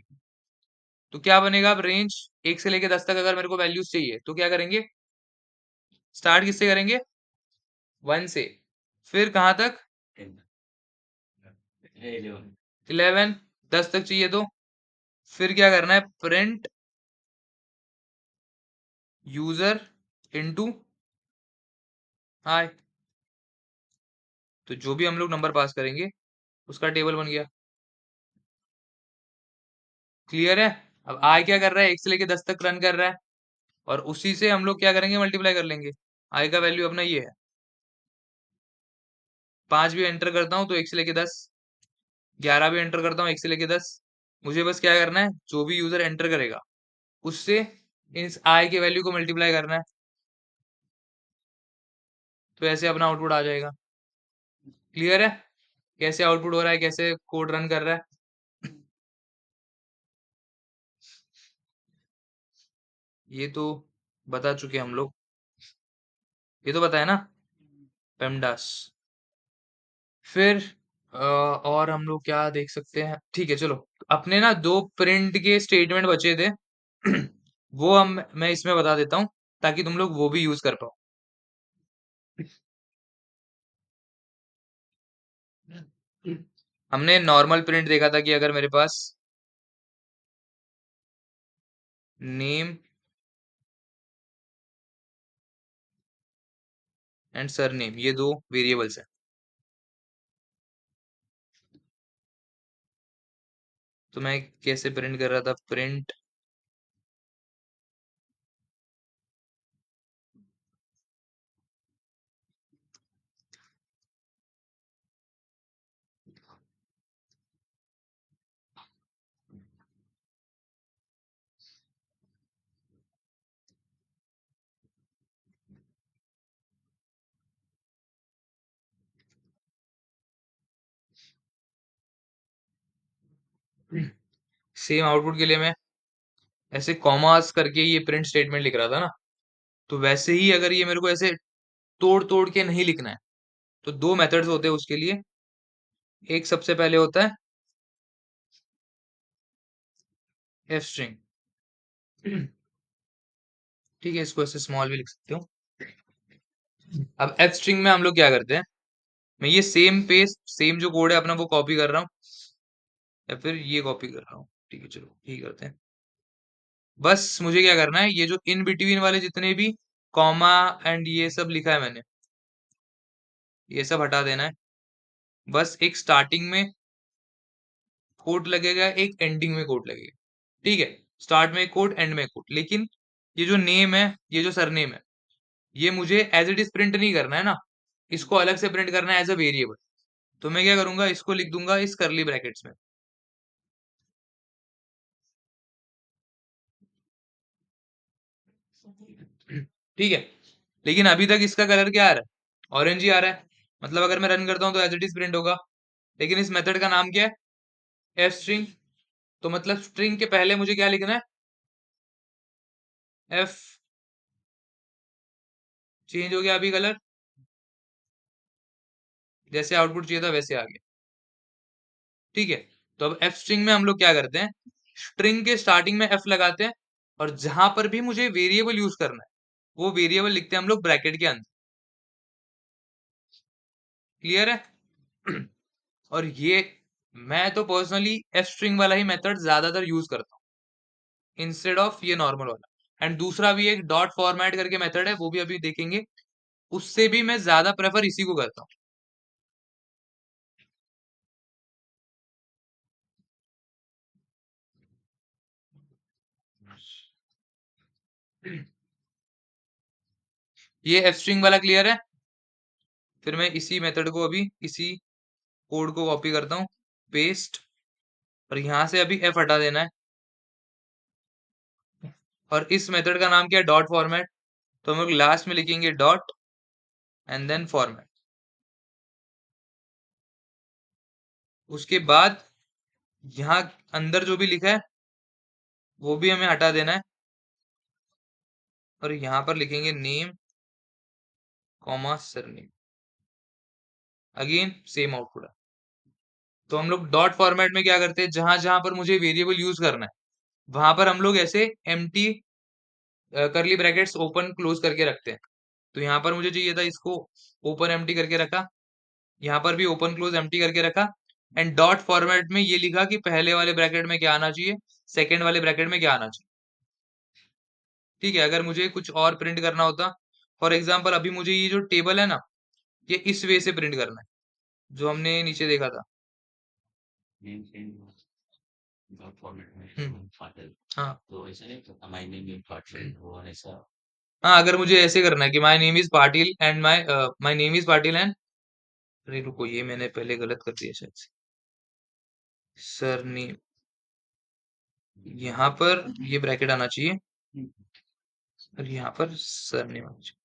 तो क्या बनेगा अब? रेंज 1 से लेके 10 तक अगर मेरे को वैल्यूज चाहिए, तो क्या करेंगे? स्टार्ट किससे करेंगे? 1 से। फिर कहाँ तक? 11। 10 तक चाहिए तो फिर क्या करना है? Print user into I. तो जो भी हम लोग नंबर पास करेंगे, उसका टेबल बन गया। क्लियर है? अब आई क्या कर रहा है? 1 से लेके 10 तक रन कर रहा है, और उसी से हम लोग क्या करेंगे? मल्टीप्लाई कर लेंगे। आई का वैल्यू अपना ये है। 5 भी एंटर करता हूँ तो 1 से लेके 10, 11 भी एंटर करता हूँ 1 से लेके 10। मुझे बस क्या करना है, जो भी यूजर एंटर करेगा, उससे इस आई के वैल्यू को मल्टीप्लाई करना है। तो ऐसे अपना आउटपुट आ जाएगा। क्लियर है? कैसे आउटपुट हो रहा है, कैसे कोड रन कर रहा है? ये तो बता चुके हम लोग। ये तो पता है ना, पेमडास। फिर और हम लोग क्या देख सकते हैं, ठीक है चलो। अपने ना दो प्रिंट के स्टेटमेंट बचे थे। वो हम मैं इसमें बता देता हूँ, ताकि तुम लोग वो भी यूज कर पाओ। हमने नॉर्मल प्रिंट देखा था कि अगर मेरे पास नेम एंड सरनेम ये दो वेरिएबल्स हैं, तो मैं कैसे प्रिंट कर रहा था, प्रिंट सेम आउटपुट के लिए मैं ऐसे कॉमास करके ये प्रिंट स्टेटमेंट लिख रहा था ना, तो वैसे ही अगर ये मेरे को ऐसे तोड़ तोड़ के नहीं लिखना है, तो दो मेथड्स होते हैं उसके लिए। एक सबसे पहले होता है एफ स्ट्रिंग। ठीक है, इसको ऐसे स्मॉल भी लिख सकते हो। अब एफ स्ट्रिंग में हम लोग क्या करते हैं, मैं ये सेम पेस्ट सेम जो कोड है अपना वो कॉपी कर रहा हूँ, या फिर ये कॉपी कर रहा हूँ। ठीक है चलो ठीक करते हैं। बस मुझे क्या करना है, ये जो इन बिटवीन वाले जितने भी कॉमा एंड ये सब लिखा है मैंने, ये सब हटा देना है। बस एक स्टार्टिंग में कोट लगेगा, एक एंडिंग में कोट लगेगा। ठीक है, स्टार्ट में कोट, एंड में कोट। लेकिन ये जो नेम है, ये जो सरनेम है, ये मुझे एज इट इज प्रिंट नहीं करना है ना, इसको अलग से प्रिंट करना है एज अ वेरिएबल। तो मैं क्या करूंगा, इसको लिख दूंगा इस करली ब्रैकेट्स में। ठीक है, लेकिन अभी तक इसका कलर क्या आ रहा है, ऑरेंज ही आ रहा है। मतलब अगर मैं रन करता हूँ तो एज इट इज प्रिंट होगा। लेकिन इस मेथड का नाम क्या है, एफ स्ट्रिंग। तो मतलब स्ट्रिंग के पहले मुझे क्या लिखना है, एफ। चेंज हो गया अभी कलर, जैसे आउटपुट चाहिए था वैसे आ गया। ठीक है, तो अब एफ स्ट्रिंग में हम लोग क्या करते हैं, स्ट्रिंग के स्टार्टिंग में एफ लगाते हैं, और जहां पर भी मुझे वेरिएबल यूज करना है, वो वेरिएबल लिखते हैं हम लोग ब्रैकेट के अंदर। क्लियर है? और ये मैं तो पर्सनली एफ स्ट्रिंग वाला ही मेथड ज्यादातर यूज करता हूँ इंस्टेड ऑफ ये नॉर्मल वाला। एंड दूसरा भी एक डॉट फॉर्मेट करके मेथड है, वो भी अभी देखेंगे। उससे भी मैं ज्यादा प्रेफर इसी को करता हूँ। ये एफ स्ट्रिंग वाला क्लियर है? फिर मैं इसी मेथड को अभी इसी कोड को कॉपी करता हूँ, पेस्ट, और यहां से अभी एफ हटा देना है। और इस मेथड का नाम क्या है, डॉट फॉर्मेट। तो हम लोग लास्ट में लिखेंगे डॉट एंड देन फॉर्मेट। उसके बाद यहाँ अंदर जो भी लिखा है वो भी हमें हटा देना है, और यहाँ पर लिखेंगे name comma surname. Again same output है। तो हम लोग डॉट फॉर्मेट में क्या करते हैं, जहां जहां पर मुझे वेरिएबल यूज करना है वहां पर हम लोग ऐसे एम्प्टी करली ब्रैकेट्स ओपन क्लोज करके रखते हैं। तो यहाँ पर मुझे चाहिए था इसको ओपन एम्प्टी करके रखा, यहाँ पर भी ओपन क्लोज एम्प्टी करके रखा। एंड डॉट फॉर्मेट में ये लिखा कि पहले वाले ब्रैकेट में क्या आना चाहिए, सेकंड वाले ब्रैकेट में क्या आना चाहिए। ठीक है, अगर मुझे कुछ और प्रिंट करना होता, फॉर एग्जाम्पल अभी मुझे ये जो टेबल है ना, ये इस वे से प्रिंट करना है, जो हमने नीचे देखा था। नेम चेंज डॉट फॉर्मेट हम्म। में फाटल, हाँ। तो ऐसा नहीं तो माय नेम इज पाटिल वो ऐसा। हाँ, अगर मुझे ऐसे करना है कि my name is Patil and my name is Patil and, अरे रुको, ये मैंने पहले गलत कर दिया शायद से। सर नेम, यहाँ पर ये ब्रैकेट आना चाहिए, और यहाँ पर सर नेम आना चाहिए।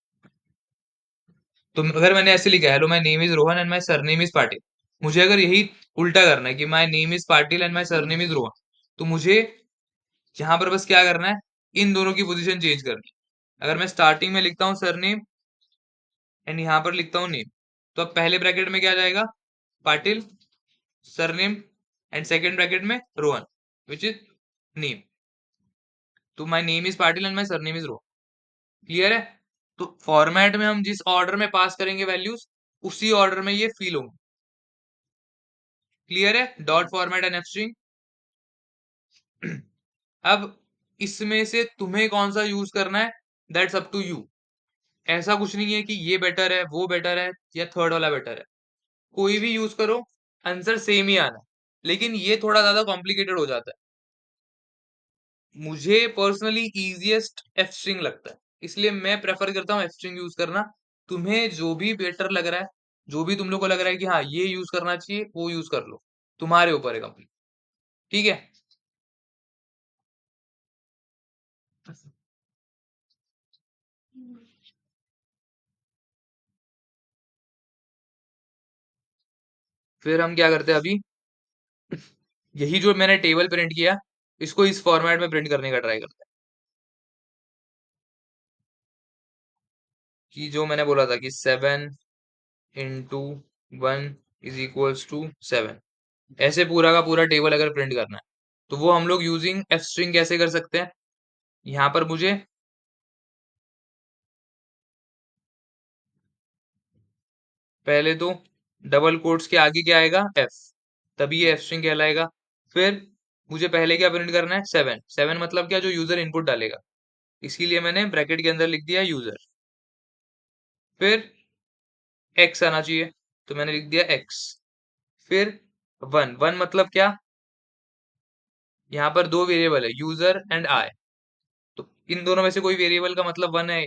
तो अगर मैंने ऐसे लिखा है, hello my name is Rohan and my surname is Patil, मुझे अगर यही उल्टा करना है कि my name is Patil and my surname is Rohan, तो मुझे यहाँ पर बस क्या करना है, इन दोनों की पोजीशन चेंज करनी है। अगर मैं स्टार्टिंग में लिखता हूँ सरनेम, एंड यहाँ पर लिखता हूँ नेम। तो अब पहले ब्रैकेट में क्या जाएगा, Patil surname, and second bracket में रोहन विच इज नेम। तो my name is Patil and my surname is Rohan. Clear है? तो फॉर्मेट में हम जिस ऑर्डर में पास करेंगे वैल्यूज, उसी ऑर्डर में ये फील होंगे। क्लियर है? डॉट फॉर्मेट एंड एफ अब इसमें से तुम्हें कौन सा यूज करना है, दैट्स अप टू यू। ऐसा कुछ नहीं है कि ये बेटर है, वो बेटर है, या थर्ड वाला बेटर है। कोई भी यूज करो, आंसर सेम ही आना है। लेकिन ये थोड़ा ज्यादा कॉम्प्लिकेटेड हो जाता है। मुझे पर्सनली इजीएस्ट एफ स्ट्रिंग लगता है, इसलिए मैं प्रेफर करता हूँ एफ स्ट्रिंग यूज करना। तुम्हें जो भी बेटर लग रहा है, जो भी तुम लोग को लग रहा है कि हाँ ये यूज करना चाहिए, वो यूज कर लो। तुम्हारे ऊपर है कंप्लीट। ठीक है? फिर हम क्या करते हैं अभी, यही जो मैंने टेबल प्रिंट किया, इसको इस फॉर्मेट में प्रिंट करने का ट्राई करते हैं। कि जो मैंने बोला था कि 7 into 1 is equals to 7, ऐसे पूरा का पूरा टेबल अगर प्रिंट करना है, तो वो हम लोग यूजिंग एफ स्ट्रिंग कैसे कर सकते हैं। यहाँ पर मुझे पहले तो डबल कोट्स के आगे क्या आएगा, एफ, तभी ये एफ स्ट्रिंग कहलाएगा। फिर मुझे पहले क्या प्रिंट करना है, 7। 7 मतलब क्या, जो यूजर इनपुट डालेगा, इसीलिए मैंने ब्रैकेट के अंदर लिख दिया यूजर। फिर एक्स आना चाहिए, तो मैंने लिख दिया एक्स। फिर 1 मतलब क्या, यहाँ पर दो वेरिएबल है, यूजर एंड आई। तो इन दोनों में से कोई वेरिएबल का मतलब 1 है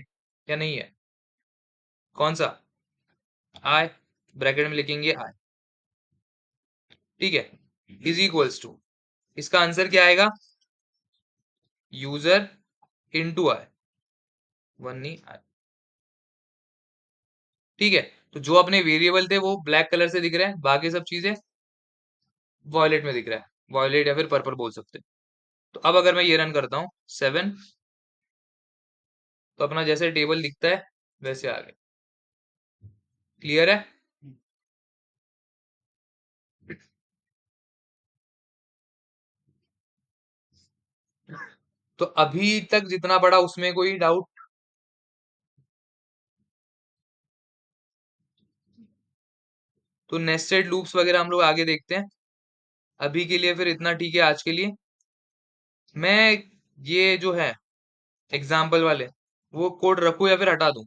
या नहीं है, कौन सा, आई। ब्रैकेट में लिखेंगे आई। ठीक है? इज इक्वल्स टू, इसका आंसर क्या आएगा, यूजर इनटू आई, 1 नहीं आई। ठीक है? तो जो अपने वेरिएबल थे वो ब्लैक कलर से दिख रहे हैं, बाकी सब चीजें वॉयलेट में दिख रहा है। वॉयलेट या फिर पर्पल बोल सकते हैं। तो अब अगर मैं ये रन करता हूँ 7, तो अपना जैसे टेबल दिखता है वैसे आ गया। क्लियर है? तो अभी तक जितना पढ़ा उसमें कोई डाउट? तो नेस्टेड लूप्स वगैरह हम लोग आगे देखते हैं। अभी के लिए फिर इतना ठीक है आज के लिए। मैं ये जो है एग्जाम्पल वाले, वो कोड रखूं या फिर हटा दूं?